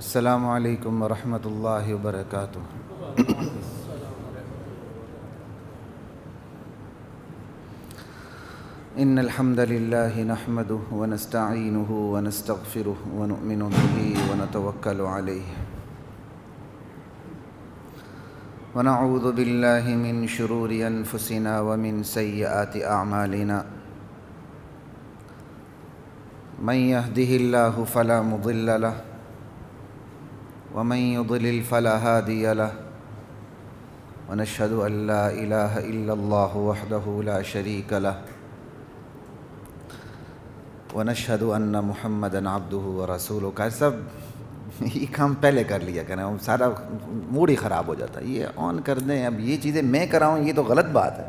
السلام علیکم ورحمۃ اللہ وبرکاتہ۔ ان الحمد للہ نحمده ونستعینه ونستغفره ونؤمن به ونتوکل علیہ ونعوذ باللہ من شرور انفسنا ومن سیئات اعمالنا من يهده الله فلا مضل له ومن يضلل فلا هادي له ونشهد أن لا إله إلا الله وحده لا شريك له ونشهد أن محمدا عبده ورسوله۔ کا سب یہ کام پہلے کر لیا کریں، سارا موڈ ہی خراب ہو جاتا ہے۔ یہ آن کر دیں، اب یہ چیزیں میں کراؤں یہ تو غلط بات ہے۔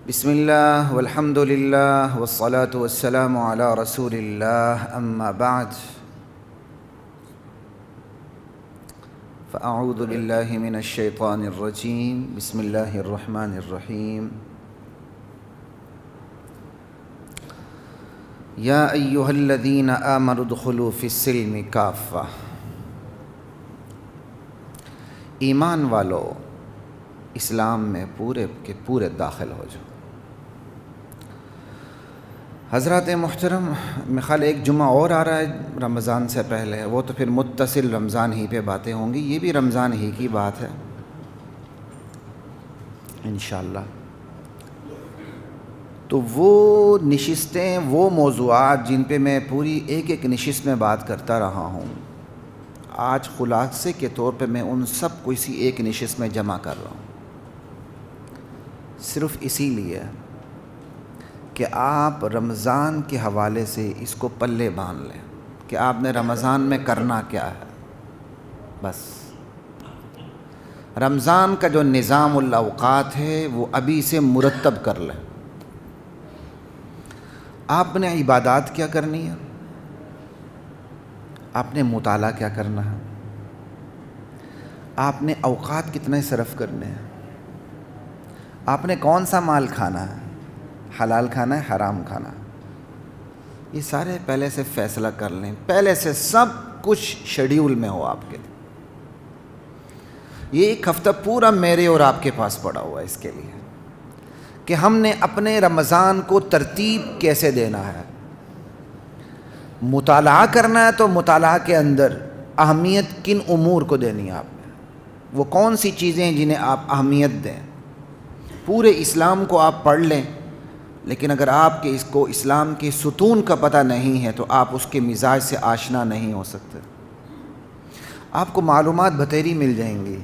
بسم اللہ والحمد للہ والصلاة والسلام علی رسول اللہ، اما بعد فاعوذ باللہ من الشیطان الرجیم، بسم اللہ الرحمن الرحیم۔ یا ایہا الذین آمنوا ادخلوا فی السلم کافہ، ایمان والو اسلام میں پورے کے پورے داخل ہو جاؤ۔ حضرات محترم، میرے خیال ایک جمعہ اور آ رہا ہے رمضان سے پہلے، وہ تو پھر متصل رمضان ہی پہ باتیں ہوں گی، یہ بھی رمضان ہی کی بات ہے انشاءاللہ۔ تو وہ نشستیں، وہ موضوعات جن پہ میں پوری ایک ایک نشست میں بات کرتا رہا ہوں، آج خلاصے کے طور پہ میں ان سب کو اسی ایک نشست میں جمع کر رہا ہوں، صرف اسی لیے کہ آپ رمضان کے حوالے سے اس کو پلے باندھ لیں کہ آپ نے رمضان میں کرنا کیا ہے۔ بس رمضان کا جو نظام الاوقات ہے وہ ابھی سے مرتب کر لیں۔ آپ نے عبادات کیا کرنی ہے، آپ نے مطالعہ کیا کرنا ہے، آپ نے اوقات کتنے صرف کرنے ہیں، آپ نے کون سا مال کھانا ہے، حلال کھانا ہے حرام کھانا ہے، یہ سارے پہلے سے فیصلہ کر لیں، پہلے سے سب کچھ شیڈیول میں ہو آپ کے۔ یہ ایک ہفتہ پورا میرے اور آپ کے پاس پڑا ہوا ہے اس کے لیے کہ ہم نے اپنے رمضان کو ترتیب کیسے دینا ہے۔ مطالعہ کرنا ہے تو مطالعہ کے اندر اہمیت کن امور کو دینی ہے آپ نے، وہ کون سی چیزیں ہیں جنہیں آپ اہمیت دیں۔ پورے اسلام کو آپ پڑھ لیں، لیکن اگر آپ کے اس کو اسلام کے ستون کا پتہ نہیں ہے تو آپ اس کے مزاج سے آشنا نہیں ہو سکتے۔ آپ کو معلومات بتیری مل جائیں گی،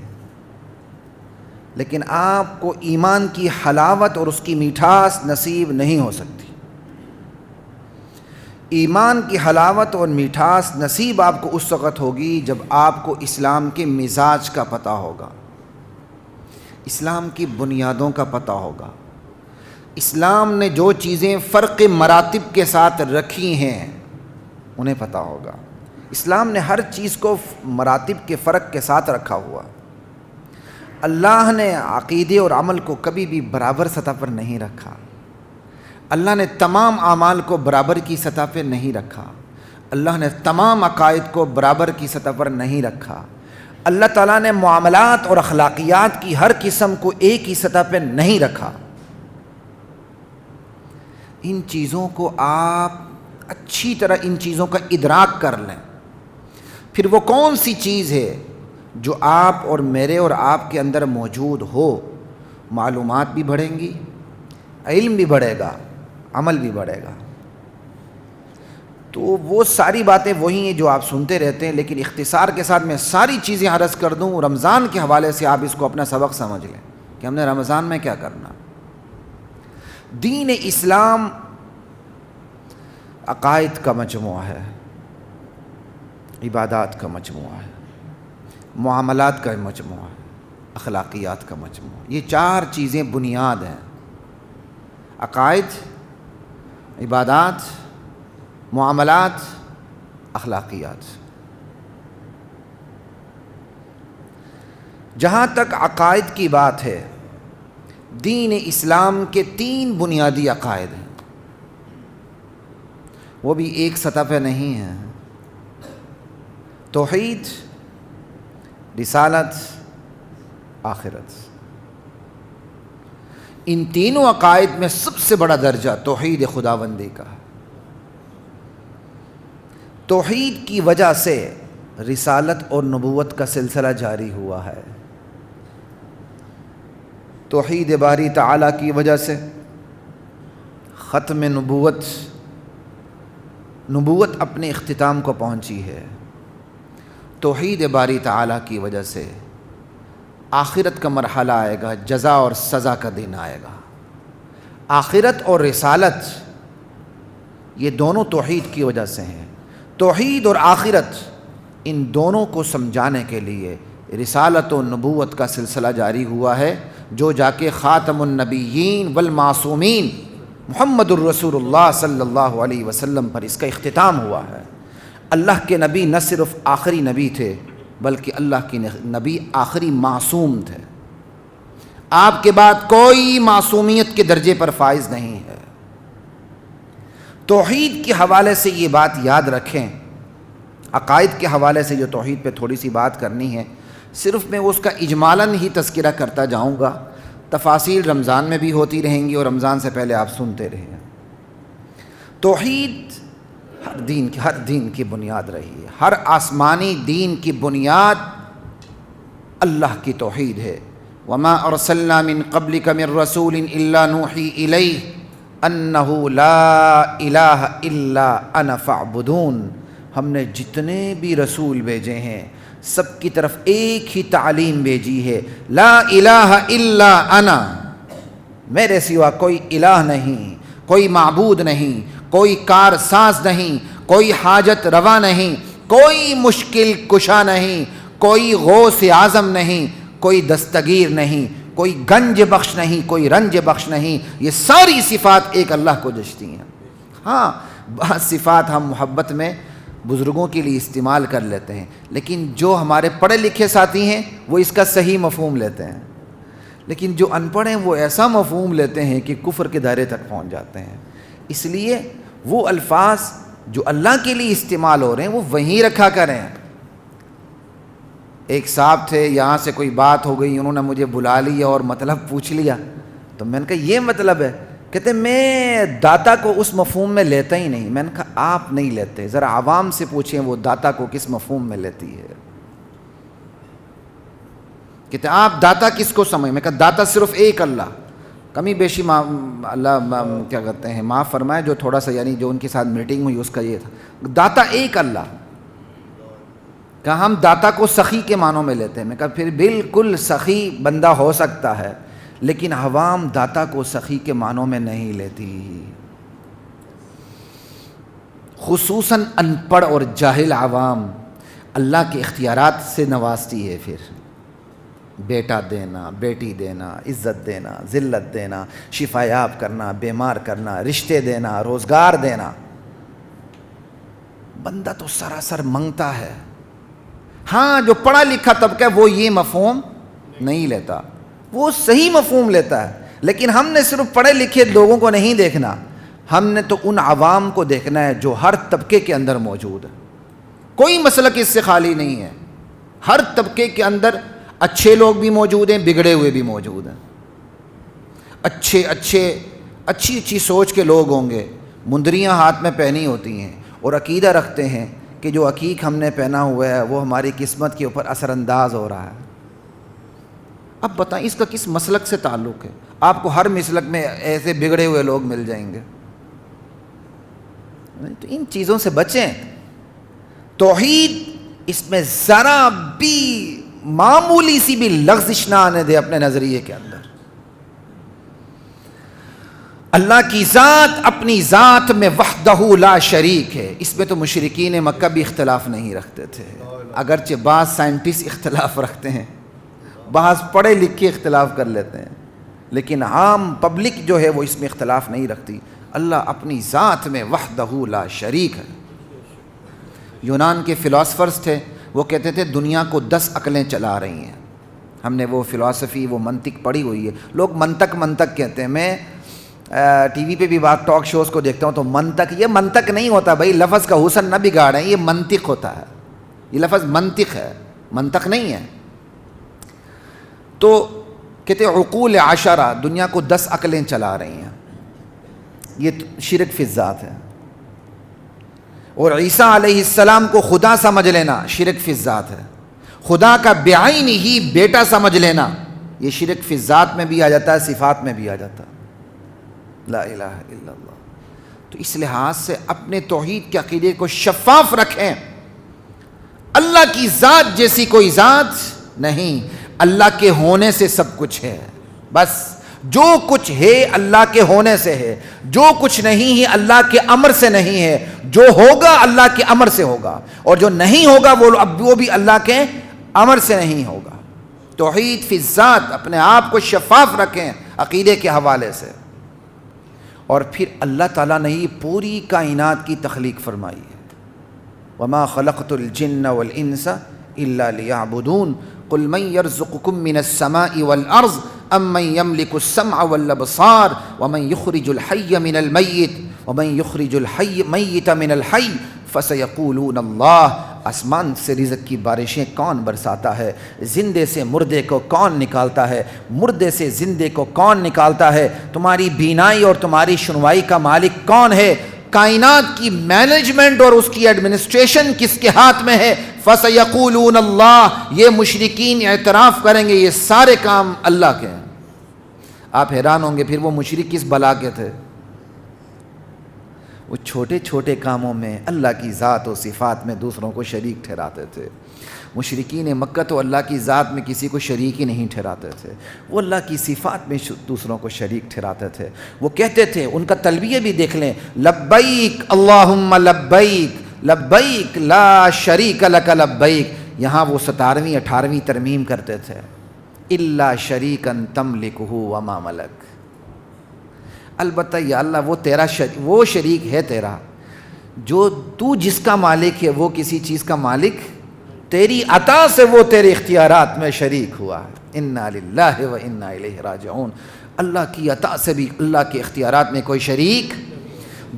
لیکن آپ کو ایمان کی حلاوت اور اس کی میٹھاس نصیب نہیں ہو سکتی۔ ایمان کی حلاوت اور میٹھاس نصیب آپ کو اس وقت ہوگی جب آپ کو اسلام کے مزاج کا پتہ ہوگا، اسلام کی بنیادوں کا پتہ ہوگا، اسلام نے جو چیزیں فرق مراتب کے ساتھ رکھی ہیں انہیں پتہ ہوگا۔ اسلام نے ہر چیز کو مراتب کے فرق کے ساتھ رکھا ہوا۔ اللہ نے عقیدے اور عمل کو کبھی بھی برابر سطح پر نہیں رکھا، اللہ نے تمام اعمال کو برابر کی سطح پہ نہیں رکھا، اللہ نے تمام عقائد کو برابر کی سطح پر نہیں رکھا، اللہ تعالیٰ نے معاملات اور اخلاقیات کی ہر قسم کو ایک ہی سطح پہ نہیں رکھا۔ ان چیزوں کو آپ اچھی طرح ان چیزوں کا ادراک کر لیں، پھر وہ کون سی چیز ہے جو آپ اور میرے اور آپ کے اندر موجود ہو، معلومات بھی بڑھیں گی، علم بھی بڑھے گا، عمل بھی بڑھے گا۔ تو وہ ساری باتیں وہی ہیں جو آپ سنتے رہتے ہیں، لیکن اختصار کے ساتھ میں ساری چیزیں عرض کر دوں، رمضان کے حوالے سے آپ اس کو اپنا سبق سمجھ لیں کہ ہم نے رمضان میں کیا کرنا۔ دین اسلام عقائد کا مجموعہ ہے، عبادات کا مجموعہ ہے، معاملات کا مجموعہ ہے، اخلاقیات کا مجموعہ۔ یہ چار چیزیں بنیاد ہیں، عقائد، عبادات، معاملات، اخلاقیات۔ جہاں تک عقائد کی بات ہے دین اسلام کے 3 بنیادی عقائد ہیں، وہ بھی ایک سطح پہ نہیں ہیں: توحید، رسالت، آخرت۔ ان تینوں عقائد میں سب سے بڑا درجہ توحید خداوندی کا ہے۔ توحید کی وجہ سے رسالت اور نبوت کا سلسلہ جاری ہوا ہے۔ توحید باری تعالیٰ کی وجہ سے ختم نبوت اپنے اختتام کو پہنچی ہے۔ توحید باری تعالیٰ کی وجہ سے آخرت کا مرحلہ آئے گا، جزا اور سزا کا دن آئے گا۔ آخرت اور رسالت یہ دونوں توحید کی وجہ سے ہیں۔ توحید اور آخرت ان دونوں کو سمجھانے کے لیے رسالت و نبوت کا سلسلہ جاری ہوا ہے، جو جا کے خاتم النبیین والمعصومین محمد الرسول اللہ صلی اللہ علیہ وسلم پر اس کا اختتام ہوا ہے۔ اللہ کے نبی نہ صرف آخری نبی تھے بلکہ اللہ کے نبی آخری معصوم تھے۔ آپ کے بعد کوئی معصومیت کے درجے پر فائز نہیں ہے۔ توحید کے حوالے سے یہ بات یاد رکھیں، عقائد کے حوالے سے جو توحید پہ تھوڑی سی بات کرنی ہے، صرف میں اس کا اجمالاً ہی تذکرہ کرتا جاؤں گا، تفاصیل رمضان میں بھی ہوتی رہیں گی اور رمضان سے پہلے آپ سنتے رہیں۔ توحید ہر دین کی بنیاد رہی ہے۔ ہر آسمانی دین کی بنیاد اللہ کی توحید ہے۔ وما ارسلنا من قبلک من رسول الا نوحی الیہ انہ لا الہ الا انا فاعبدون۔ ہم نے جتنے بھی رسول بھیجے ہیں سب کی طرف ایک ہی تعلیم بھیجی ہے، لا الہ الا انا، میرے سوا کوئی الہ نہیں، کوئی معبود نہیں، کوئی کار ساز نہیں، کوئی حاجت روا نہیں، کوئی مشکل کشا نہیں، کوئی غوث اعظم نہیں، کوئی دستگیر نہیں، کوئی گنج بخش نہیں، کوئی رنج بخش نہیں۔ یہ ساری صفات ایک اللہ کو جچتی ہیں۔ ہاں، بعض صفات ہم محبت میں بزرگوں کے لیے استعمال کر لیتے ہیں، لیکن جو ہمارے پڑھے لکھے ساتھی ہیں وہ اس کا صحیح مفہوم لیتے ہیں، لیکن جو ان پڑھ ہیں وہ ایسا مفہوم لیتے ہیں کہ کفر کے دائرے تک پہنچ جاتے ہیں۔ اس لیے وہ الفاظ جو اللہ کے لیے استعمال ہو رہے ہیں وہ وہیں رکھا کریں۔ ایک صاحب تھے، یہاں سے کوئی بات ہو گئی، انہوں نے مجھے بلا لیا اور مطلب پوچھ لیا، تو میں نے کہا یہ مطلب ہے؟ کہتے میں داتا کو اس مفہوم میں لیتا ہی نہیں۔ میں نے کہا آپ نہیں لیتے، ذرا عوام سے پوچھیں وہ داتا کو کس مفہوم میں لیتی ہے۔ کہتے آپ داتا کس کو سمجھ؟ میں کہا داتا صرف ایک اللہ، کمی بیشی اللہ کیا کہتے ہیں معاف فرمائے، جو تھوڑا سا یعنی جو ان کے ساتھ میٹنگ ہوئی اس کا یہ تھا، داتا ایک اللہ۔ کہا ہم داتا کو سخی کے معنوں میں لیتے ہیں۔ میں کہا پھر بالکل سخی بندہ ہو سکتا ہے، لیکن عوام داتا کو سخی کے معنوں میں نہیں لیتی، خصوصاً ان پڑھ اور جاہل عوام اللہ کے اختیارات سے نوازتی ہے۔ پھر بیٹا دینا، بیٹی دینا، عزت دینا، ذلت دینا، شفا یاب کرنا، بیمار کرنا، رشتے دینا، روزگار دینا، بندہ تو سراسر منگتا ہے۔ ہاں، جو پڑھا لکھا طبقہ ہے وہ یہ مفہوم نہیں لیتا، وہ صحیح مفہوم لیتا ہے، لیکن ہم نے صرف پڑھے لکھے لوگوں کو نہیں دیکھنا، ہم نے تو ان عوام کو دیکھنا ہے جو ہر طبقے کے اندر موجود ہے۔ کوئی مسلک اس سے خالی نہیں ہے، ہر طبقے کے اندر اچھے لوگ بھی موجود ہیں، بگڑے ہوئے بھی موجود ہیں۔ اچھی سوچ کے لوگ ہوں گے، مندریاں ہاتھ میں پہنی ہوتی ہیں اور عقیدہ رکھتے ہیں کہ جو عقیق ہم نے پہنا ہوا ہے وہ ہماری قسمت کے اوپر اثر انداز ہو رہا ہے۔ اب بتائیں اس کا کس مسلک سے تعلق ہے؟ آپ کو ہر مسلک میں ایسے بگڑے ہوئے لوگ مل جائیں گے، تو ان چیزوں سے بچیں۔ توحید اس میں ذرا بھی معمولی سی بھی لغزش نہ آنے دے اپنے نظریے کے اندر۔ اللہ کی ذات اپنی ذات میں وحدہ لا شریک ہے، اس میں تو مشرکین مکہ بھی اختلاف نہیں رکھتے تھے، اگرچہ بعض سائنٹسٹ اختلاف رکھتے ہیں، بعض پڑھے لکھے اختلاف کر لیتے ہیں، لیکن عام پبلک جو ہے وہ اس میں اختلاف نہیں رکھتی۔ اللہ اپنی ذات میں وحدہ لا شریک ہے۔ یونان کے فلاسفرز تھے، وہ کہتے تھے دنیا کو 10 عقلیں چلا رہی ہیں، ہم نے وہ فلسفی وہ منطق پڑھی ہوئی ہے. لوگ منطق کہتے ہیں. میں ٹی وی پہ بھی بات ٹاک شوز کو دیکھتا ہوں تو منطق، یہ منطق نہیں ہوتا بھائی، لفظ کا حسن نہ بگاڑیں، یہ منطق ہوتا ہے. یہ لفظ منطق ہے، منطق نہیں ہے. تو کہتے عقول عشرہ، دنیا کو 10 عقلیں چلا رہی ہیں. یہ شرک فی الذات ہے. اور عیسیٰ علیہ السلام کو خدا سمجھ لینا شرک فی الذات ہے. خدا کا بعین ہی بیٹا سمجھ لینا یہ شرک فی الذات میں بھی آ جاتا ہے، صفات میں بھی آ جاتا ہے. لا الہ الا اللہ. تو اس لحاظ سے اپنے توحید کے عقیدے کو شفاف رکھیں. اللہ کی ذات جیسی کوئی ذات نہیں. اللہ کے ہونے سے سب کچھ ہے. بس جو کچھ ہے اللہ کے ہونے سے ہے، جو کچھ نہیں ہے اللہ کے امر سے نہیں ہے. جو ہوگا اللہ کے امر سے ہوگا، اور جو نہیں ہوگا وہ بھی اللہ کے امر سے نہیں ہوگا. توحید فی الذات، اپنے آپ کو شفاف رکھیں عقیدے کے حوالے سے. اور پھر اللہ تعالیٰ نے یہ پوری کائنات کی تخلیق فرمائی ہے. وما خلقت الجن والانس الا لیعبدون قل من یرزقکم من السماء والارض ام من یملک السمع والابصار ومن یخرج الحی من المیت ومن یخرج المیت من الحی فسیقولون اللہ. آسمان سے رزق کی بارشیں کون برساتا ہے؟ زندے سے مردے کو کون نکالتا ہے؟ مردے سے زندے کو کون نکالتا ہے؟ تمہاری بینائی اور تمہاری سنوائی کا مالک کون ہے؟ کائنات کی مینجمنٹ اور اس کی ایڈمنسٹریشن کس کے ہاتھ میں ہے؟ فَسَيَقُولُونَ اللَّهُ. یہ مشرکین اعتراف کریں گے یہ سارے کام اللہ کے ہیں. آپ حیران ہوں گے پھر وہ مشرک کس بلا کے تھے؟ وہ چھوٹے چھوٹے کاموں میں اللہ کی ذات و صفات میں دوسروں کو شریک ٹھہراتے تھے. مشرکین مکہ تو اللہ کی ذات میں کسی کو شریک ہی نہیں ٹھہراتے تھے، وہ اللہ کی صفات میں دوسروں کو شریک ٹھہراتے تھے. وہ کہتے تھے، ان کا تلبیہ بھی دیکھ لیں، لبیک اللہم لبیک لبیک لا شریک لک لبیک. یہاں وہ 17ویں 18ویں ترمیم کرتے تھے، الا شریکا تملکہ وما ملک. البتہ یا اللہ وہ تیرا وہ شریک ہے تیرا جو تو جس کا مالک ہے، وہ کسی چیز کا مالک تیری عطا سے وہ تیرے اختیارات میں شریک ہوا ہے. انا للہ و انا الیہ راجعون. اللہ کی عطا سے بھی اللہ کے اختیارات میں کوئی شریک.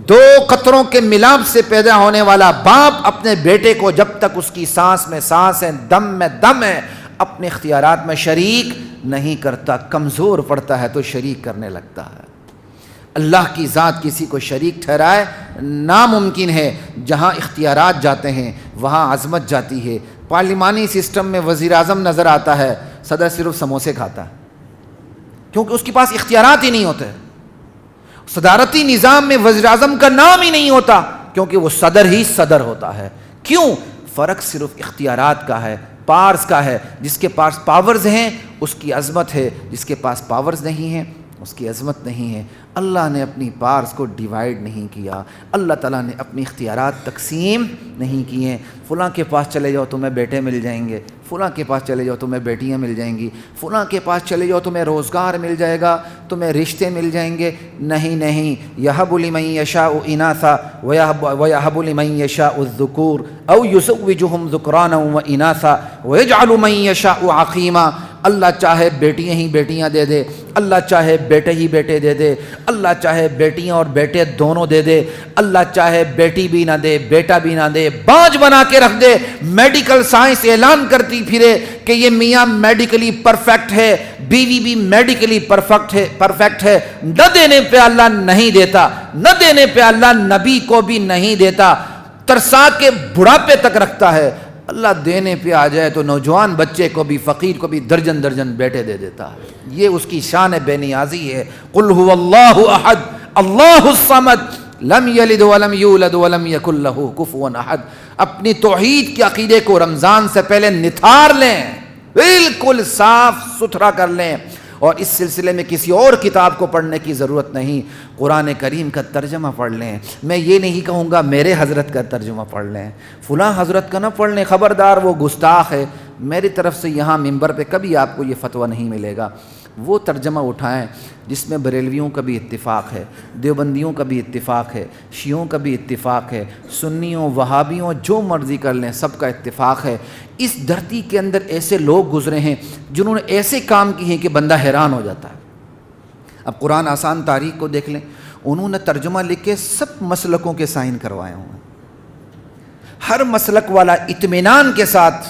2 قطروں کے ملاپ سے پیدا ہونے والا باپ اپنے بیٹے کو جب تک اس کی سانس میں سانس ہے، دم میں دم ہے، اپنے اختیارات میں شریک نہیں کرتا. کمزور پڑتا ہے تو شریک کرنے لگتا ہے. اللہ کی ذات کسی کو شریک ٹھہرائے ناممکن ہے. جہاں اختیارات جاتے ہیں وہاں عظمت جاتی ہے. پارلیمانی سسٹم میں وزیر اعظم نظر آتا ہے، صدر صرف سموسے کھاتا ہے کیونکہ اس کے پاس اختیارات ہی نہیں ہوتے. صدارتی نظام میں وزیر اعظم کا نام ہی نہیں ہوتا کیونکہ وہ صدر ہی صدر ہوتا ہے. کیوں؟ فرق صرف اختیارات کا ہے، پاورز کا ہے. جس کے پاس پاورز ہیں اس کی عظمت ہے، جس کے پاس پاورز نہیں ہیں اس کی عظمت نہیں ہے. اللہ نے اپنی پارز کو ڈیوائیڈ نہیں کیا، اللہ تعالیٰ نے اپنی اختیارات تقسیم نہیں کیے. فلاں کے پاس چلے جاؤ تمہیں بیٹے مل جائیں گے، فلاں کے پاس چلے جاؤ تمہیں بیٹیاں مل جائیں گی، فلاں کے پاس چلے جاؤ تمہیں روزگار مل جائے گا، تمہیں رشتے مل جائیں گے. نہیں، یہب لمن یشاء اناثا ویہب لمن یشاء الذکور او یزوجہم ذکرانا واناثا ویجعل من یشاء عقیما. اللہ چاہے بیٹیاں ہی بیٹیاں دے دے، اللہ چاہے بیٹے ہی بیٹے دے دے، اللہ چاہے بیٹیاں اور بیٹے دونوں دے دے، اللہ چاہے بیٹی بھی نہ دے بیٹا بھی نہ دے، باج بنا کے رکھ دے. میڈیکل سائنس اعلان کرتی پھرے کہ یہ میاں میڈیکلی پرفیکٹ ہے، بیوی بھی میڈیکلی پرفیکٹ ہے. نہ دینے پہ اللہ نہیں دیتا، نہ دینے پہ اللہ نبی کو بھی نہیں دیتا، ترسا کے بڑھاپے تک رکھتا ہے. اللہ دینے پہ آ جائے تو نوجوان بچے کو بھی فقیر کو بھی درجن درجن بیٹے دے دیتا ہے. یہ اس کی شان بے نیازی ہے. قل هو اللہ احد اللہ الصمد لم یلد ولم یولد ولم یکن لہ کفوا احد. اپنی توحید کے عقیدے کو رمضان سے پہلے نتھار لیں، بالکل صاف ستھرا کر لیں. اور اس سلسلے میں کسی اور کتاب کو پڑھنے کی ضرورت نہیں، قرآن کریم کا ترجمہ پڑھ لیں. میں یہ نہیں کہوں گا میرے حضرت کا ترجمہ پڑھ لیں، فلاں حضرت کا نہ پڑھ لیں، خبردار وہ گستاخ ہے. میری طرف سے یہاں منبر پہ کبھی آپ کو یہ فتویٰ نہیں ملے گا. وہ ترجمہ اٹھائیں جس میں بریلویوں کا بھی اتفاق ہے، دیوبندیوں کا بھی اتفاق ہے، شیعوں کا بھی اتفاق ہے، سنیوں وہابیوں جو مرضی کر لیں سب کا اتفاق ہے۔ اس دھرتی کے اندر ایسے لوگ گزرے ہیں جنہوں نے ایسے کام کیے ہیں کہ بندہ حیران ہو جاتا ہے۔ اب قرآن آسان تاریخ کو دیکھ لیں، انہوں نے ترجمہ لکھ کے سب مسلکوں کے سائن کروائے ہوئے ہیں۔ ہر مسلک والا اطمینان کے ساتھ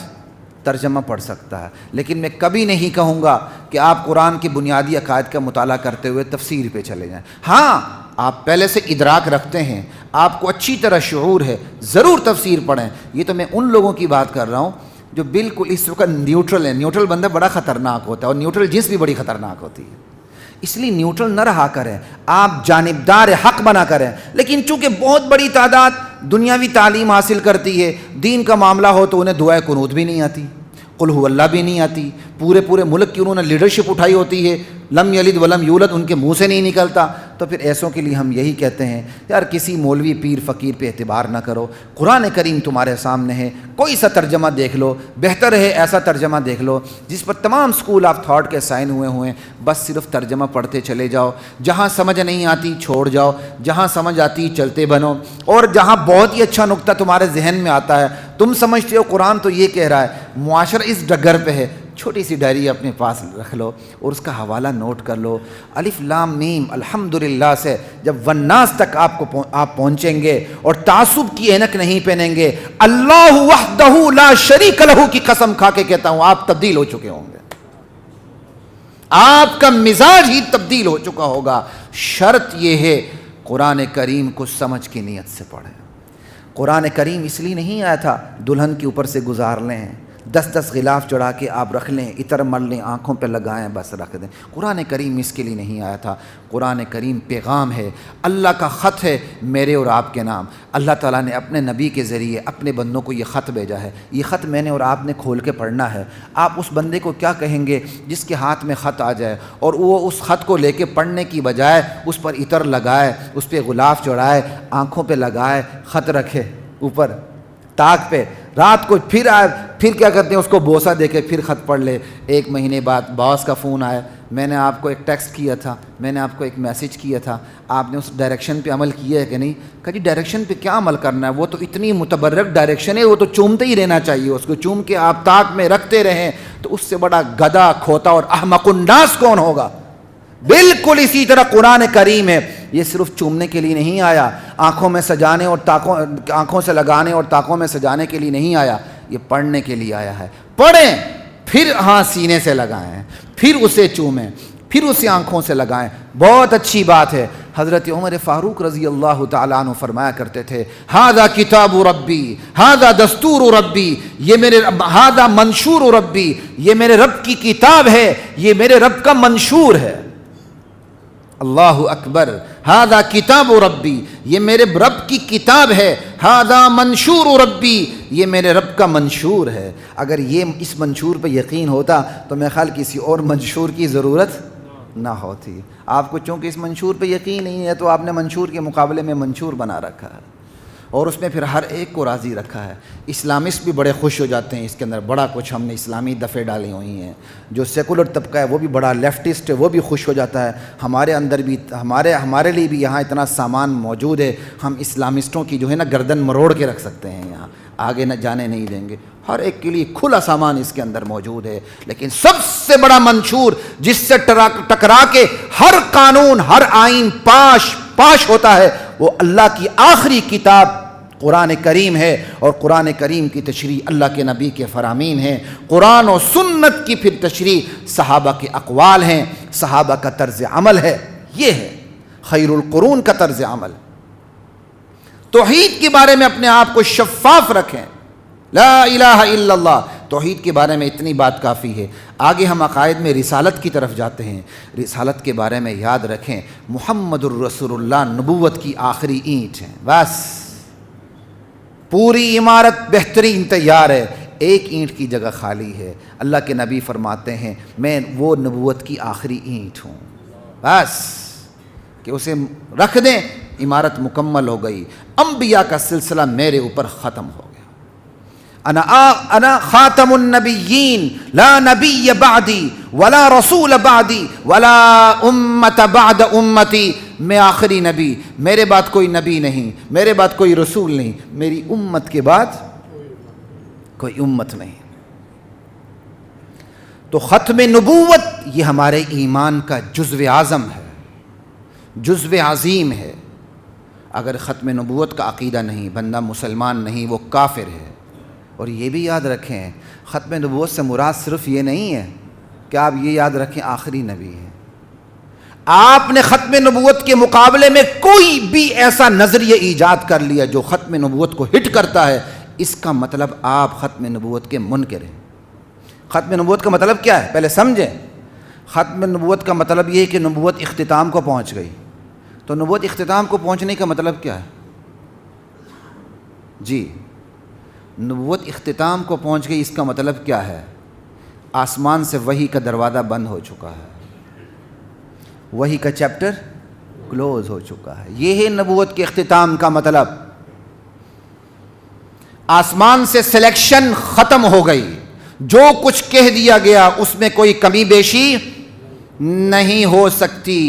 ترجمہ پڑھ سکتا ہے، لیکن میں کبھی نہیں کہوں گا کہ آپ قرآن کی بنیادی عقائد کا مطالعہ کرتے ہوئے تفسیر پہ چلے جائیں۔ ہاں، آپ پہلے سے ادراک رکھتے ہیں، آپ کو اچھی طرح شعور ہے، ضرور تفسیر پڑھیں۔ یہ تو میں ان لوگوں کی بات کر رہا ہوں جو بالکل اس وقت نیوٹرل ہے۔ نیوٹرل بندہ بڑا خطرناک ہوتا ہے، اور نیوٹرل جنس بھی بڑی خطرناک ہوتی ہے، اس لیے نیوٹرل نہ رہا کریں، آپ جانبدار حق بنا کریں۔ لیکن چونکہ بہت بڑی تعداد دنیاوی تعلیم حاصل کرتی ہے، دین کا معاملہ ہو تو انہیں دعائے قنوت بھی نہیں آتی، قل هو اللہ بھی نہیں آتی، پورے ملک کی انہوں نے لیڈرشپ اٹھائی ہوتی ہے، لم یلد ولم یولد ان کے منہ سے نہیں نکلتا۔ تو پھر ایسوں کے لیے ہم یہی کہتے ہیں یار کسی مولوی پیر فقیر پہ اعتبار نہ کرو، قرآن کریم تمہارے سامنے ہے، کوئی سا ترجمہ دیکھ لو، بہتر ہے ایسا ترجمہ دیکھ لو جس پر تمام سکول آف تھاٹ کے سائن ہوئے ہیں، بس صرف ترجمہ پڑھتے چلے جاؤ، جہاں سمجھ نہیں آتی چھوڑ جاؤ، جہاں سمجھ آتی چلتے بنو، اور جہاں بہت ہی اچھا نقطہ تمہارے ذہن میں آتا ہے، تم سمجھتے ہو قرآن تو یہ کہہ رہا ہے، معاشرہ اس ڈگر پہ ہے، چھوٹی سی ڈائری اپنے پاس رکھ لو اور اس کا حوالہ نوٹ کر لو، الف لام میم الحمدللہ سے جب والناس تک آپ پہنچیں گے اور تعصب کی اینک نہیں پہنیں گے، اللہ وحدہ لا شریک لہ کی قسم کھا کے کہتا ہوں آپ تبدیل ہو چکے ہوں گے، آپ کا مزاج ہی تبدیل ہو چکا ہوگا۔ شرط یہ ہے قرآن کریم کو سمجھ کے نیت سے پڑھیں۔ قرآن کریم اس لیے نہیں آیا تھا دلہن کے اوپر سے گزار لیں، 10 غلاف چڑھا کے آپ رکھ لیں، عطر مل لیں، آنکھوں پہ لگائیں، بس رکھ دیں۔ قرآن کریم اس کے لیے نہیں آیا تھا۔ قرآن کریم پیغام ہے، اللہ کا خط ہے میرے اور آپ کے نام۔ اللہ تعالیٰ نے اپنے نبی کے ذریعے اپنے بندوں کو یہ خط بھیجا ہے، یہ خط میں نے اور آپ نے کھول کے پڑھنا ہے۔ آپ اس بندے کو کیا کہیں گے جس کے ہاتھ میں خط آ جائے اور وہ اس خط کو لے کے پڑھنے کی بجائے اس پر عطر لگائے، اس پہ غلاف چڑھائے، آنکھوں پہ لگائے، خط رکھے اوپر تاک پہ، رات کو پھر آئے، پھر کیا کرتے ہیں اس کو بوسہ دے کے پھر خط پڑھ لے۔ 1 مہینے بعد باس کا فون آیا، میں نے آپ کو ایک ٹیکسٹ کیا تھا، میں نے آپ کو ایک میسج کیا تھا، آپ نے اس ڈائریکشن پہ عمل کیا ہے کہ نہیں؟ کہا جی ڈائریکشن پہ کیا عمل کرنا ہے، وہ تو اتنی متبرک ڈائریکشن ہے، وہ تو چومتے ہی رہنا چاہیے، اس کو چوم کے آپ تاک میں رکھتے رہیں، تو اس سے بڑا گدھا کھوتا اور احمق الناس کون ہوگا؟ بالکل اسی طرح قرآن کریم ہے، یہ صرف چومنے کے لیے نہیں آیا، آنکھوں میں سجانے اور آنکھوں سے لگانے اور تاکوں میں سجانے کے لیے نہیں آیا، یہ پڑھنے کے لیے آیا ہے۔ پڑھیں، پھر ہاں سینے سے لگائیں، پھر اسے چومیں، پھر اسے آنکھوں سے لگائیں۔ بہت اچھی بات ہے، حضرت عمر فاروق رضی اللہ تعالیٰ عنہ فرمایا کرتے تھے، ھذا کتاب ربی، ھذا دستور ربی، یہ میرے ھذا منشور ربی، یہ میرے رب کی کتاب ہے، یہ میرے رب کا منشور ہے۔ اللہ اکبر، ھذا کتاب ربی، یہ میرے رب کی کتاب ہے، ھذا منشور ربی، یہ میرے رب کا منشور ہے۔ اگر یہ اس منشور پہ یقین ہوتا تو میرے خیال کسی اور منشور کی ضرورت نہ ہوتی۔ آپ کو چونکہ اس منشور پہ یقین نہیں ہے تو آپ نے منشور کے مقابلے میں منشور بنا رکھا ہے، اور اس میں پھر ہر ایک کو راضی رکھا ہے۔ اسلامسٹ بھی بڑے خوش ہو جاتے ہیں، اس کے اندر بڑا کچھ ہم نے اسلامی دفعے ڈالی ہوئی ہیں۔ جو سیکولر طبقہ ہے وہ بھی بڑا لیفٹسٹ ہے، وہ بھی خوش ہو جاتا ہے۔ ہمارے اندر بھی ہمارے لیے بھی یہاں اتنا سامان موجود ہے، ہم اسلامسٹوں کی جو ہے نا گردن مروڑ کے رکھ سکتے ہیں، یہاں آگے نہ جانے نہیں دیں گے۔ ہر ایک کے لیے کھلا سامان اس کے اندر موجود ہے، لیکن سب سے بڑا منشور جس سے ٹکرا کے ہر قانون ہر آئین پاش ہوتا ہے وہ اللہ کی آخری کتاب قرآن کریم ہے، اور قرآن کریم کی تشریح اللہ کے نبی کے فرامین ہیں۔ قرآن و سنت کی پھر تشریح صحابہ کے اقوال ہیں، صحابہ کا طرز عمل ہے، یہ ہے خیر القرون کا طرز عمل۔ توحید کے بارے میں اپنے آپ کو شفاف رکھیں، لا الہ الا اللہ، توحید کے بارے میں اتنی بات کافی ہے۔ آگے ہم عقائد میں رسالت کی طرف جاتے ہیں۔ رسالت کے بارے میں یاد رکھیں محمد الرسول اللہ نبوت کی آخری اینٹ ہیں، بس پوری عمارت بہترین تیار ہے، ایک اینٹ کی جگہ خالی ہے۔ اللہ کے نبی فرماتے ہیں میں وہ نبوت کی آخری اینٹ ہوں، بس کہ اسے رکھ دیں عمارت مکمل ہو گئی، انبیاء کا سلسلہ میرے اوپر ختم ہو گیا۔ انا خاتم النبیین لا نبی بعدی ولا رسول بعدی ولا امت بعد امتی، میں آخری نبی، میرے بعد کوئی نبی نہیں، میرے بعد کوئی رسول نہیں، میری امت کے بعد کوئی امت نہیں۔ تو ختم نبوت یہ ہمارے ایمان کا جزو اعظم ہے، جزو عظیم ہے۔ اگر ختم نبوت کا عقیدہ نہیں، بندہ مسلمان نہیں، وہ کافر ہے۔ اور یہ بھی یاد رکھیں، ختم نبوت سے مراد صرف یہ نہیں ہے کہ آپ یہ یاد رکھیں آخری نبی ہے۔ آپ نے ختم نبوت کے مقابلے میں کوئی بھی ایسا نظریہ ایجاد کر لیا جو ختم نبوت کو ہٹ کرتا ہے، اس کا مطلب آپ ختم نبوت کے منکر ہیں۔ ختم نبوت کا مطلب کیا ہے؟ پہلے سمجھیں۔ ختم نبوت کا مطلب یہ ہے کہ نبوت اختتام کو پہنچ گئی۔ تو نبوت اختتام کو پہنچنے کا مطلب کیا ہے؟ جی، نبوت اختتام کو پہنچ گئی، اس کا مطلب کیا ہے؟ آسمان سے وحی کا دروازہ بند ہو چکا ہے، وحی کا چیپٹر کلوز ہو چکا ہے۔ یہ ہے نبوت کے اختتام کا مطلب۔ آسمان سے سلیکشن ختم ہو گئی، جو کچھ کہہ دیا گیا اس میں کوئی کمی بیشی نہیں ہو سکتی۔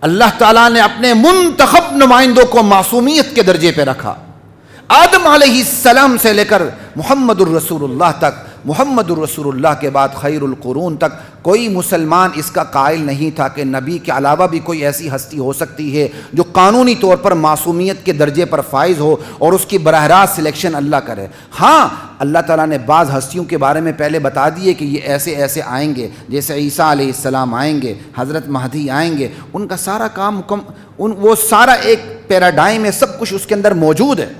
اللہ تعالیٰ نے اپنے منتخب نمائندوں کو معصومیت کے درجے پہ رکھا۔ آدم علیہ السلام سے لے کر محمد الرسول اللہ تک، محمد الرسول اللہ کے بعد خیر القرون تک کوئی مسلمان اس کا قائل نہیں تھا کہ نبی کے علاوہ بھی کوئی ایسی ہستی ہو سکتی ہے جو قانونی طور پر معصومیت کے درجے پر فائز ہو اور اس کی براہ راست سلیکشن اللہ کرے۔ ہاں، اللہ تعالیٰ نے بعض ہستیوں کے بارے میں پہلے بتا دیے کہ یہ ایسے ایسے آئیں گے، جیسے عیسیٰ علیہ السلام آئیں گے، حضرت مہدی آئیں گے، ان کا سارا کام وہ سارا ایک پیراڈائم ہے، سب کچھ اس کے اندر موجود ہے۔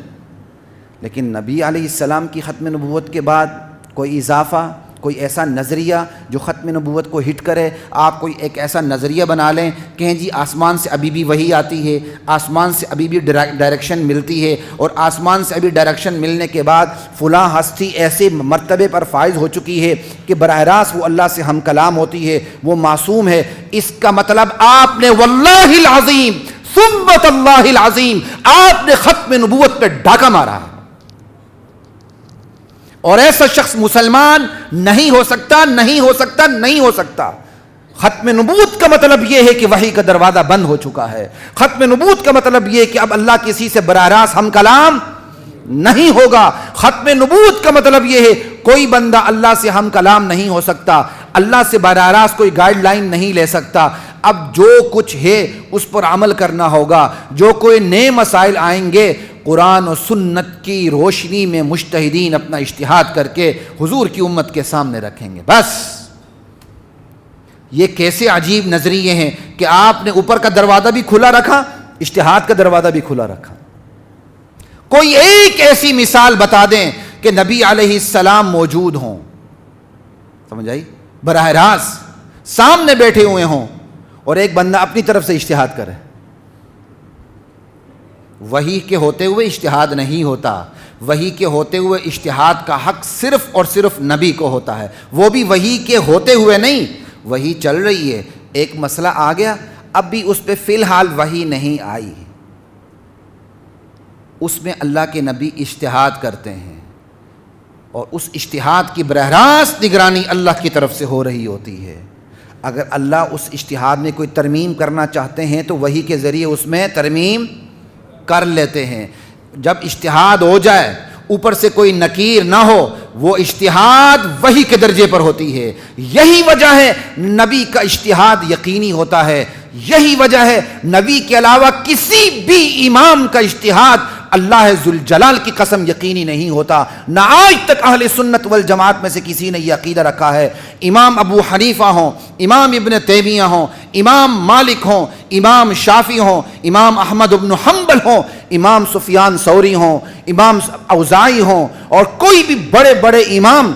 لیکن نبی علیہ السلام کی ختم نبوت کے بعد کوئی اضافہ، کوئی ایسا نظریہ جو ختم نبوت کو ہٹ کرے۔ آپ کوئی ایک ایسا نظریہ بنا لیں کہ جی آسمان سے ابھی بھی وحی آتی ہے، آسمان سے ابھی بھی ڈائریکشن ملتی ہے، اور آسمان سے ابھی ڈائریکشن ملنے کے بعد فلاں ہستی ایسے مرتبے پر فائز ہو چکی ہے کہ براہ راست وہ اللہ سے ہم کلام ہوتی ہے، وہ معصوم ہے۔ اس کا مطلب آپ نے واللہ العظیم ثم اللہ العظیم آپ نے ختم نبوت پہ ڈاکہ مارا ہے، اور ایسا شخص مسلمان نہیں ہو سکتا، نہیں ہو سکتا، نہیں ہو سکتا۔ ختم نبوت کا مطلب یہ ہے کہ وحی کا دروازہ بند ہو چکا ہے۔ ختم نبوت کا مطلب یہ ہے کہ اب اللہ کسی سے براہ راست ہم کلام نہیں ہوگا۔ ختم نبوت کا مطلب یہ ہے کوئی بندہ اللہ سے ہم کلام نہیں ہو سکتا، اللہ سے براہ راست کوئی گائیڈ لائن نہیں لے سکتا۔ اب جو کچھ ہے اس پر عمل کرنا ہوگا، جو کوئی نئے مسائل آئیں گے قرآن و سنت کی روشنی میں مجتہدین اپنا اجتہاد کر کے حضور کی امت کے سامنے رکھیں گے۔ بس یہ کیسے عجیب نظریے ہیں کہ آپ نے اوپر کا دروازہ بھی کھلا رکھا، اجتہاد کا دروازہ بھی کھلا رکھا۔ کوئی ایک ایسی مثال بتا دیں کہ نبی علیہ السلام موجود ہوں، سمجھ آئی، براہ راست سامنے بیٹھے ہوئے ہوں، اور ایک بندہ اپنی طرف سے اجتہاد کرے۔ وحی کے ہوتے ہوئے اجتہاد نہیں ہوتا، وحی کے ہوتے ہوئے اجتہاد کا حق صرف اور صرف نبی کو ہوتا ہے، وہ بھی وحی کے ہوتے ہوئے نہیں۔ وحی چل رہی ہے، ایک مسئلہ آ گیا، اب بھی اس پہ فی الحال وحی نہیں آئی، اس میں اللہ کے نبی اجتہاد کرتے ہیں، اور اس اجتہاد کی براہ راست نگرانی اللہ کی طرف سے ہو رہی ہوتی ہے۔ اگر اللہ اس اجتہاد میں کوئی ترمیم کرنا چاہتے ہیں تو وحی کے ذریعے اس میں ترمیم کر لیتے ہیں۔ جب اجتہاد ہو جائے، اوپر سے کوئی نکیر نہ ہو، وہ اجتہاد وحی کے درجے پر ہوتی ہے۔ یہی وجہ ہے نبی کا اجتہاد یقینی ہوتا ہے، یہی وجہ ہے نبی کے علاوہ کسی بھی امام کا اجتہاد اللہ ذوالجلال کی قسم یقینی نہیں ہوتا۔ نہ آج تک اہل سنت والجماعت میں سے کسی نے یہ عقیدہ رکھا ہے امام ابو حنیفہ ہوں، امام ابن تیمیہ ہوں، امام مالک ہوں، امام شافعی ہوں، امام احمد بن حنبل ہوں، امام سفیان ثوری ہوں، امام اوزاعی ہوں، اور کوئی بھی بڑے بڑے امام،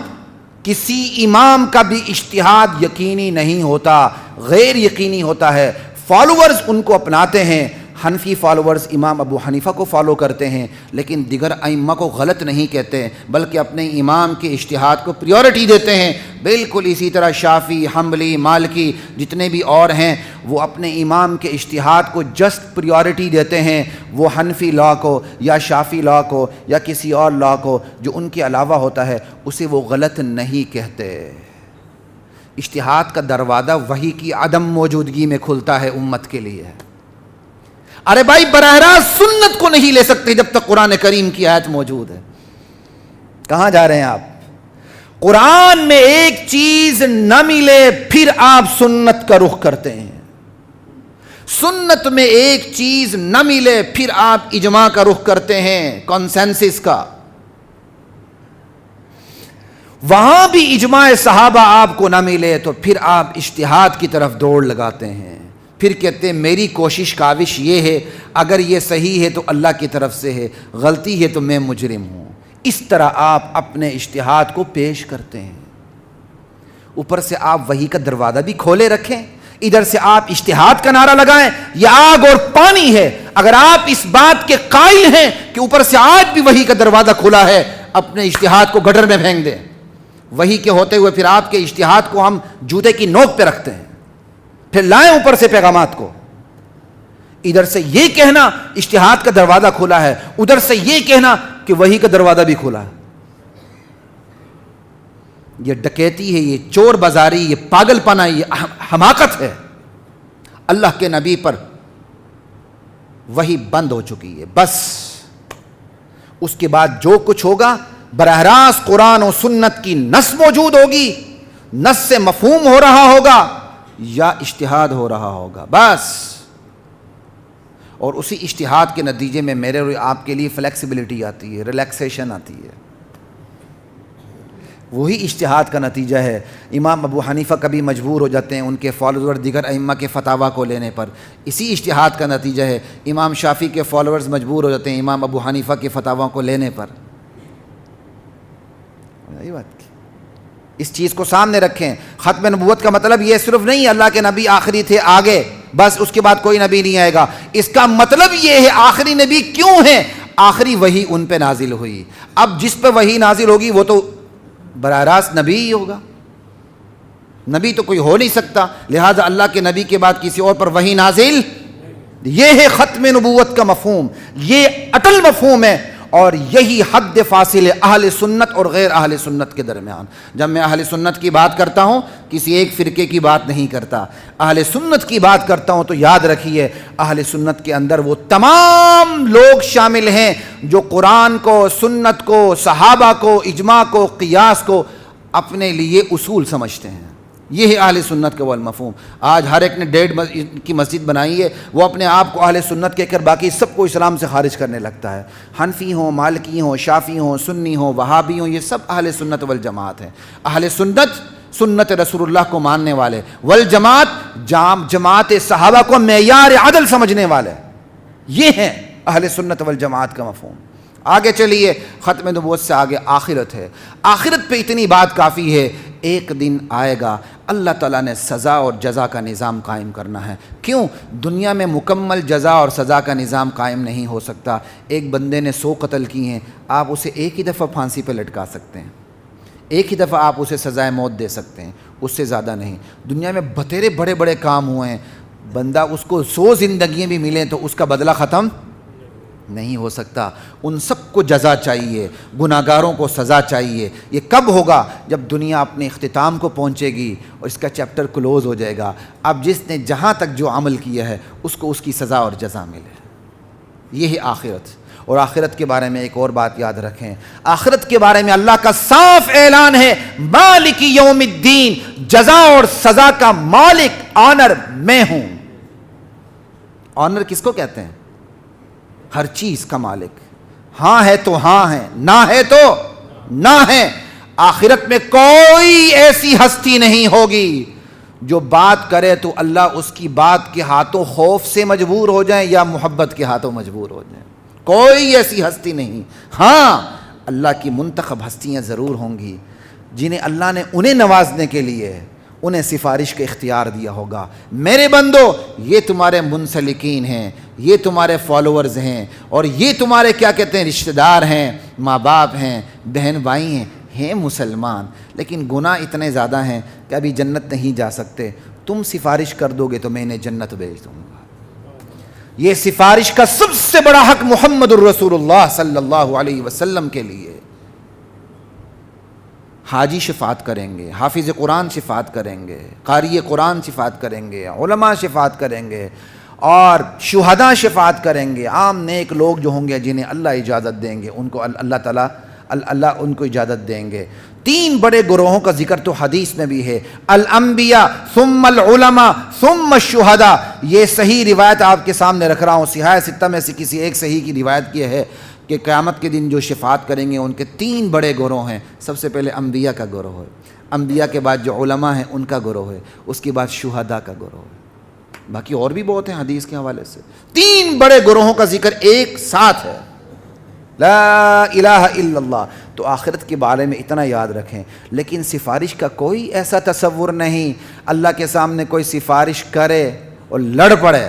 کسی امام کا بھی اجتہاد یقینی نہیں ہوتا، غیر یقینی ہوتا ہے۔ فالوورز ان کو اپناتے ہیں، حنفی فالورز امام ابو حنیفہ کو فالو کرتے ہیں لیکن دیگر ائمہ کو غلط نہیں کہتے بلکہ اپنے امام کے اجتہاد کو پریورٹی دیتے ہیں، بالکل اسی طرح شافعی، حنبلی، مالکی جتنے بھی اور ہیں وہ اپنے امام کے اجتہاد کو جسٹ پریورٹی دیتے ہیں، وہ حنفی لا کو یا شافعی لا کو یا کسی اور لا کو جو ان کے علاوہ ہوتا ہے اسے وہ غلط نہیں کہتے۔ اجتہاد کا دروازہ وحی کی عدم موجودگی میں کھلتا ہے امت کے لیے۔ ارے بھائی براہ راست سنت کو نہیں لے سکتے جب تک قرآن کریم کی آیت موجود ہے۔ کہاں جا رہے ہیں آپ؟ قرآن میں ایک چیز نہ ملے پھر آپ سنت کا رخ کرتے ہیں، سنت میں ایک چیز نہ ملے پھر آپ اجماع کا رخ کرتے ہیں، کنسنسس کا۔ وہاں بھی اجماع صحابہ آپ کو نہ ملے تو پھر آپ اجتہاد کی طرف دوڑ لگاتے ہیں، پھر کہتے ہیں میری کوشش کاوش یہ ہے، اگر یہ صحیح ہے تو اللہ کی طرف سے ہے، غلطی ہے تو میں مجرم ہوں۔ اس طرح آپ اپنے اجتہاد کو پیش کرتے ہیں۔ اوپر سے آپ وحی کا دروازہ بھی کھولے رکھیں، ادھر سے آپ اجتہاد کا نعرہ لگائیں، یہ آگ اور پانی ہے۔ اگر آپ اس بات کے قائل ہیں کہ اوپر سے آج بھی وحی کا دروازہ کھلا ہے، اپنے اجتہاد کو گٹر میں پھینک دیں۔ وحی کے ہوتے ہوئے پھر آپ کے اجتہاد کو ہم جوتے کی نوک پہ رکھتے ہیں، پھر لائیں اوپر سے پیغامات کو۔ ادھر سے یہ کہنا اجتہاد کا دروازہ کھلا ہے، ادھر سے یہ کہنا کہ وحی کا دروازہ بھی کھلا ہے۔ یہ ڈکیتی ہے، یہ چور بازاری، یہ پاگل پنا، یہ حماقت ہے۔ اللہ کے نبی پر وحی بند ہو چکی ہے، بس اس کے بعد جو کچھ ہوگا براہ راست قرآن و سنت کی نص موجود ہوگی، نص سے مفہوم ہو رہا ہوگا یا اجتہاد ہو رہا ہوگا، بس۔ اور اسی اجتہاد کے نتیجے میں میرے اور آپ کے لیے فلیکسیبلٹی آتی ہے، ریلیکسیشن آتی ہے، وہی اجتہاد کا نتیجہ ہے۔ امام ابو حنیفہ کبھی مجبور ہو جاتے ہیں ان کے فالوور دیگر ائمہ کے فتاویٰ کو لینے پر، اسی اجتہاد کا نتیجہ ہے۔ امام شافعی کے فالوورز مجبور ہو جاتے ہیں امام ابو حنیفہ کے فتاویٰ کو لینے پر۔ یہی بات کی، اس چیز کو سامنے رکھیں۔ ختم نبوت کا مطلب یہ صرف نہیں اللہ کے نبی آخری تھے آگے بس اس کے بعد کوئی نبی نہیں آئے گا، اس کا مطلب یہ ہے آخری نبی کیوں ہیں؟ آخری وحی ان پہ نازل ہوئی، اب جس پہ وحی نازل ہوگی وہ تو براہ راست نبی ہی ہوگا، نبی تو کوئی ہو نہیں سکتا، لہذا اللہ کے نبی کے بعد کسی اور پر وحی نازل، یہ ہے ختم نبوت کا مفہوم، یہ اٹل مفہوم ہے۔ اور یہی حد فاصل ہے اہل سنت اور غیر اہل سنت کے درمیان۔ جب میں اہل سنت کی بات کرتا ہوں کسی ایک فرقے کی بات نہیں کرتا، اہل سنت کی بات کرتا ہوں تو یاد رکھیے اہل سنت کے اندر وہ تمام لوگ شامل ہیں جو قرآن کو، سنت کو، صحابہ کو، اجماع کو، قیاس کو اپنے لیے اصول سمجھتے ہیں۔ یہ ہے اہل سنت کا وہ المفہوم۔ آج ہر ایک نے 1.5 کی مسجد بنائی ہے، وہ اپنے آپ کو اہل سنت کہہ کر باقی سب کو اسلام سے خارج کرنے لگتا ہے۔ حنفی ہوں، مالکی ہوں، شافعی ہوں، سنی ہوں، وہابی ہوں، یہ سب اہل سنت والجماعت ہیں۔ اہل سنت سنت رسول اللہ کو ماننے والے، والجماعت جماعت صحابہ کو معیار عدل سمجھنے والے، یہ ہیں اہل سنت والجماعت کا مفہوم۔ آگے چلیے، ختم نبوت سے آگے آخرت ہے۔ آخرت پہ اتنی بات کافی ہے، ایک دن آئے گا اللہ تعالیٰ نے سزا اور جزا کا نظام قائم کرنا ہے۔ کیوں؟ دنیا میں مکمل جزا اور سزا کا نظام قائم نہیں ہو سکتا۔ ایک بندے نے 100 قتل کی ہیں، آپ اسے ایک ہی دفعہ پھانسی پہ لٹکا سکتے ہیں، ایک ہی دفعہ آپ اسے سزائے موت دے سکتے ہیں، اس سے زیادہ نہیں۔ دنیا میں بتیرے بڑے بڑے کام ہوئے ہیں، بندہ اس کو 100 زندگیاں بھی ملیں تو اس کا بدلہ ختم نہیں ہو سکتا۔ ان سب کو جزا چاہیے، گناہگاروں کو سزا چاہیے۔ یہ کب ہوگا؟ جب دنیا اپنے اختتام کو پہنچے گی اور اس کا چیپٹر کلوز ہو جائے گا۔ اب جس نے جہاں تک جو عمل کیا ہے اس کو اس کی سزا اور جزا ملے، یہ ہے آخرت۔ اور آخرت کے بارے میں ایک اور بات یاد رکھیں، آخرت کے بارے میں اللہ کا صاف اعلان ہے، مالک یوم الدین، جزا اور سزا کا مالک، آنر میں ہوں۔ آنر کس کو کہتے ہیں؟ ہر چیز کا مالک، ہاں ہے تو ہاں ہے، نہ ہے تو نہ ہے۔ آخرت میں کوئی ایسی ہستی نہیں ہوگی جو بات کرے تو اللہ اس کی بات کے ہاتھوں خوف سے مجبور ہو جائیں یا محبت کے ہاتھوں مجبور ہو جائیں، کوئی ایسی ہستی نہیں۔ ہاں اللہ کی منتخب ہستیاں ضرور ہوں گی جنہیں اللہ نے انہیں نوازنے کے لیے انہیں سفارش کا اختیار دیا ہوگا، میرے بندو یہ تمہارے منسلکین ہیں، یہ تمہارے فالوورز ہیں، اور یہ تمہارے کیا کہتے ہیں رشتہ دار ہیں، ماں باپ ہیں، بہن بھائی ہیں مسلمان، لیکن گناہ اتنے زیادہ ہیں کہ ابھی جنت نہیں جا سکتے، تم سفارش کر دو گے تو میں انہیں جنت بھیج دوں گا۔ یہ سفارش کا سب سے بڑا حق محمد الرسول اللہ صلی اللہ علیہ وسلم کے لیے۔ حاجی شفاعت کریں گے، حافظ قرآن شفاعت کریں گے، قاری قرآن شفاعت کریں گے، علماء شفاعت کریں گے، اور شہداء شفاعت کریں گے، عام نیک لوگ جو ہوں گے جنہیں اللہ اجازت دیں گے ان کو اللہ تعالیٰ ان کو اجازت دیں گے۔ تین بڑے گروہوں کا ذکر تو حدیث میں بھی ہے، الانبیاء ثم العلماء ثم الشہداء۔ یہ صحیح روایت آپ کے سامنے رکھ رہا ہوں، صحاح ستہ میں سے کسی ایک صحیح کی روایت کی ہے کہ قیامت کے دن جو شفاعت کریں گے ان کے تین بڑے گروہ ہیں۔ سب سے پہلے انبیاء کا گروہ ہے، انبیاء کے بعد جو علماء ہیں ان کا گروہ ہے، اس کے بعد شہداء کا گروہ ہے، باقی اور بھی بہت ہیں حدیث کے حوالے سے۔ تین بڑے گروہوں کا ذکر ایک ساتھ ہے، لا الہ الا اللہ۔ تو آخرت کے بارے میں اتنا یاد رکھیں، لیکن سفارش کا کوئی ایسا تصور نہیں اللہ کے سامنے کوئی سفارش کرے اور لڑ پڑے،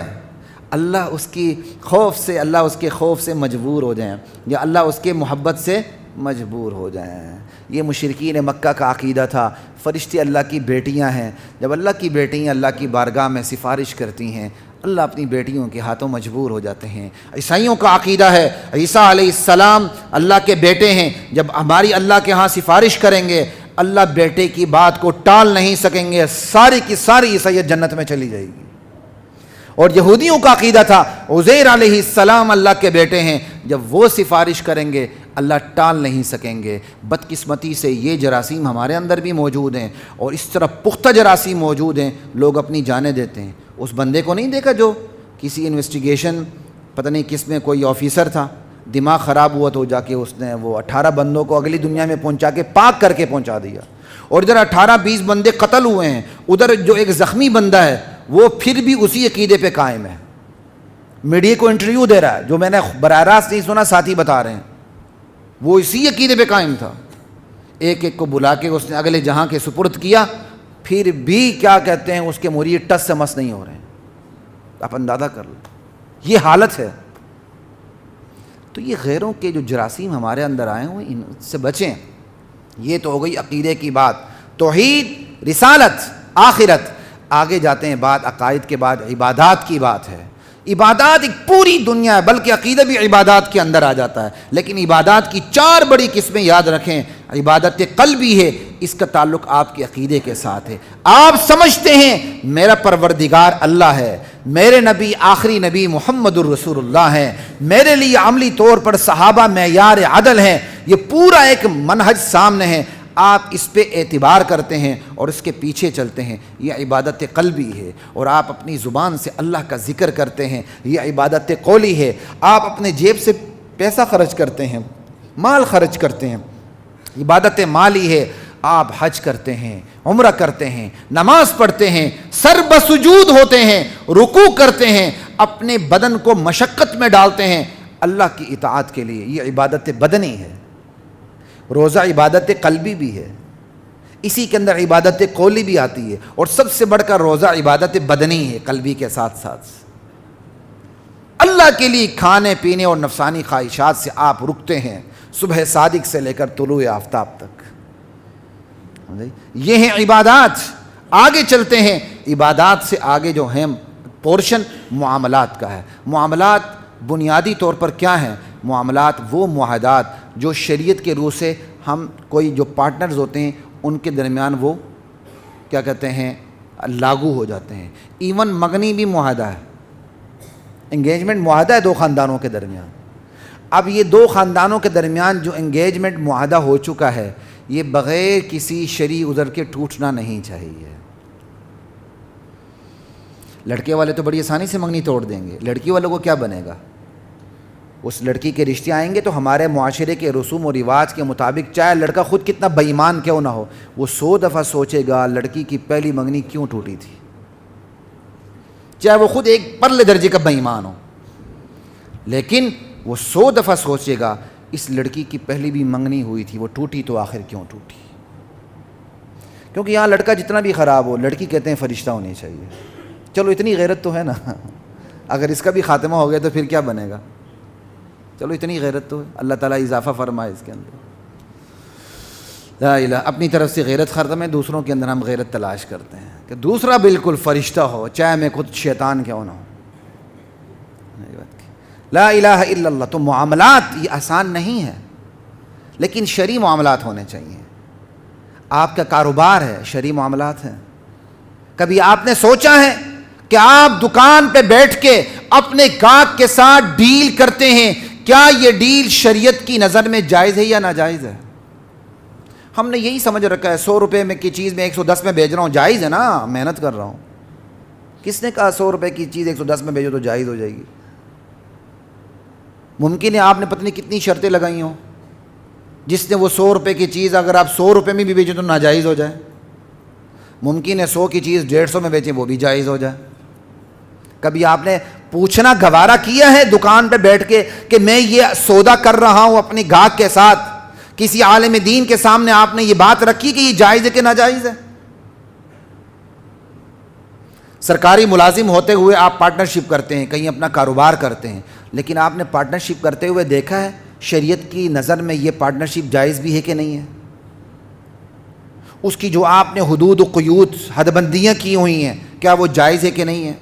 اللہ اس کے خوف سے مجبور ہو جائیں، یا اللہ اس کے محبت سے مجبور ہو جائیں۔ یہ مشرکین مکہ کا عقیدہ تھا، فرشتے اللہ کی بیٹیاں ہیں، جب اللہ کی بیٹیاں اللہ کی بارگاہ میں سفارش کرتی ہیں اللہ اپنی بیٹیوں کے ہاتھوں مجبور ہو جاتے ہیں۔ عیسائیوں کا عقیدہ ہے عیسیٰ علیہ السلام اللہ کے بیٹے ہیں، جب ہماری اللہ کے ہاں سفارش کریں گے اللہ بیٹے کی بات کو ٹال نہیں سکیں گے، ساری کی ساری عیسائیت جنت میں چلی جائے گی۔ اور یہودیوں کا عقیدہ تھا عزیر علیہ السلام اللہ کے بیٹے ہیں، جب وہ سفارش کریں گے اللہ ٹال نہیں سکیں گے۔ بدقسمتی سے یہ جراثیم ہمارے اندر بھی موجود ہیں، اور اس طرح پختہ جراثیم موجود ہیں، لوگ اپنی جانیں دیتے ہیں۔ اس بندے کو نہیں دیکھا جو کسی انویسٹیگیشن پتہ نہیں کس میں کوئی آفیسر تھا، دماغ خراب ہوا تو جا کے اس نے وہ 18 بندوں کو اگلی دنیا میں پہنچا کے پاک کر کے پہنچا دیا، اور ادھر 18-20 بندے قتل ہوئے ہیں، ادھر جو ایک زخمی بندہ ہے وہ پھر بھی اسی عقیدے پہ قائم ہے، میڈیا کو انٹرویو دے رہا ہے، جو میں نے براہ راست نہیں سنا ساتھی بتا رہے ہیں، وہ اسی عقیدے پہ قائم تھا۔ ایک ایک کو بلا کے اس نے اگلے جہاں کے سپرد کیا، پھر بھی کیا کہتے ہیں اس کے مرید ٹس سے مس نہیں ہو رہے ہیں۔ آپ اندازہ کر لو یہ حالت ہے۔ تو یہ غیروں کے جو جراثیم ہمارے اندر آئے ہوئے ان سے بچیں۔ یہ تو ہو گئی عقیدے کی بات، توحید، رسالت، آخرت۔ آگے جاتے ہیں، بات عقائد کے بعد عبادات کی بات ہے۔ عبادات ایک پوری دنیا ہے، بلکہ عقیدہ بھی عبادات کے اندر آ جاتا ہے، لیکن عبادات کی 4 بڑی قسمیں یاد رکھیں۔ عبادت قلبی ہے، اس کا تعلق آپ کے عقیدے کے ساتھ ہے۔ آپ سمجھتے ہیں میرا پروردگار اللہ ہے، میرے نبی آخری نبی محمد الرسول اللہ ہیں، میرے لیے عملی طور پر صحابہ معیار عدل ہیں، یہ پورا ایک منہج سامنے ہے، آپ اس پہ اعتبار کرتے ہیں اور اس کے پیچھے چلتے ہیں، یہ عبادت قلبی ہے۔ اور آپ اپنی زبان سے اللہ کا ذکر کرتے ہیں، یہ عبادت قولی ہے۔ آپ اپنے جیب سے پیسہ خرچ کرتے ہیں، مال خرچ کرتے ہیں، عبادت مالی ہے۔ آپ حج کرتے ہیں، عمرہ کرتے ہیں، نماز پڑھتے ہیں، سر بسجود ہوتے ہیں، رکوع کرتے ہیں، اپنے بدن کو مشقت میں ڈالتے ہیں اللہ کی اطاعت کے لیے، یہ عبادت بدنی ہے۔ روزہ عبادت قلبی بھی ہے، اسی کے اندر عبادت قولی بھی آتی ہے، اور سب سے بڑھ کر روزہ عبادت بدنی ہے، قلبی کے ساتھ ساتھ۔ اللہ کے لیے کھانے پینے اور نفسانی خواہشات سے آپ رکتے ہیں، صبح صادق سے لے کر طلوع آفتاب تک۔ یہ ہیں عبادات۔ آگے چلتے ہیں، عبادات سے آگے جو ہیں پورشن معاملات کا ہے۔ معاملات بنیادی طور پر کیا ہیں؟ معاملات وہ معاہدات جو شریعت کے روح سے ہم کوئی جو پارٹنرز ہوتے ہیں ان کے درمیان وہ کیا کہتے ہیں لاگو ہو جاتے ہیں۔ ایون مگنی بھی معاہدہ ہے، انگیجمنٹ معاہدہ ہے 2 خاندانوں کے درمیان۔ اب یہ 2 خاندانوں کے درمیان جو انگیجمنٹ معاہدہ ہو چکا ہے یہ بغیر کسی شرعی عذر کے ٹوٹنا نہیں چاہیے۔ لڑکے والے تو بڑی آسانی سے منگنی توڑ دیں گے، لڑکی والوں کو کیا بنے گا؟ اس لڑکی کے رشتے آئیں گے تو ہمارے معاشرے کے رسوم و رواج کے مطابق چاہے لڑکا خود کتنا بے ایمان کیوں نہ ہو، وہ 100 دفعہ سوچے گا لڑکی کی پہلی منگنی کیوں ٹوٹی تھی، چاہے وہ خود ایک پرلے درجے کا بے ایمان ہو، لیکن وہ 100 دفعہ سوچے گا اس لڑکی کی پہلی بھی منگنی ہوئی تھی، وہ ٹوٹی تو آخر کیوں ٹوٹی؟ کیونکہ یہاں لڑکا جتنا بھی خراب ہو، لڑکی کہتے ہیں فرشتہ ہونی چاہیے. چلو اتنی غیرت تو ہے نا. اگر اس کا بھی خاتمہ ہو گیا تو پھر کیا بنے گا؟ چلو اتنی غیرت تو ہے. اللہ تعالیٰ اضافہ فرمائے اس کے اندر. لا الہ. اپنی طرف سے غیرت ختم ہے، دوسروں کے اندر ہم غیرت تلاش کرتے ہیں کہ دوسرا بالکل فرشتہ ہو، چاہے میں خود شیطان کیوں نہ ہو. لا الہ الا اللہ. تو معاملات یہ آسان نہیں ہے، لیکن شرعی معاملات ہونے چاہیے. آپ کا کاروبار ہے، شرعی معاملات ہیں. کبھی آپ نے سوچا ہے کہ آپ دکان پہ بیٹھ کے اپنے گاہک کے ساتھ ڈیل کرتے ہیں، کیا یہ ڈیل شریعت کی نظر میں جائز ہے یا ناجائز ہے؟ ہم نے یہی سمجھ رکھا ہے 100 روپے میں کی چیز میں 110 میں بیچ رہا ہوں، جائز ہے نا، محنت کر رہا ہوں. کس نے کہا 100 روپے کی چیز 110 میں بیچو تو جائز ہو جائے گی؟ ممکن ہے آپ نے پتہ نہیں کتنی شرطیں لگائی ہوں، جس نے وہ 100 روپے کی چیز اگر آپ 100 روپے میں بھی بیچیں تو ناجائز ہو جائے. ممکن ہے 100 کی چیز 150 میں بیچیں وہ بھی جائز ہو جائے. کبھی آپ نے پوچھنا گوارا کیا ہے دکان پہ بیٹھ کے کہ میں یہ سودا کر رہا ہوں اپنی گاہک کے ساتھ، کسی عالم دین کے سامنے آپ نے یہ بات رکھی کہ یہ جائز ہے کہ ناجائز ہے؟ سرکاری ملازم ہوتے ہوئے آپ پارٹنرشپ کرتے ہیں، کہیں اپنا کاروبار کرتے ہیں، لیکن آپ نے پارٹنرشپ کرتے ہوئے دیکھا ہے شریعت کی نظر میں یہ پارٹنرشپ جائز بھی ہے کہ نہیں ہے؟ اس کی جو آپ نے حدود و قیود حد بندیاں کی ہوئی ہیں، کیا وہ جائز ہے کہ نہیں ہے؟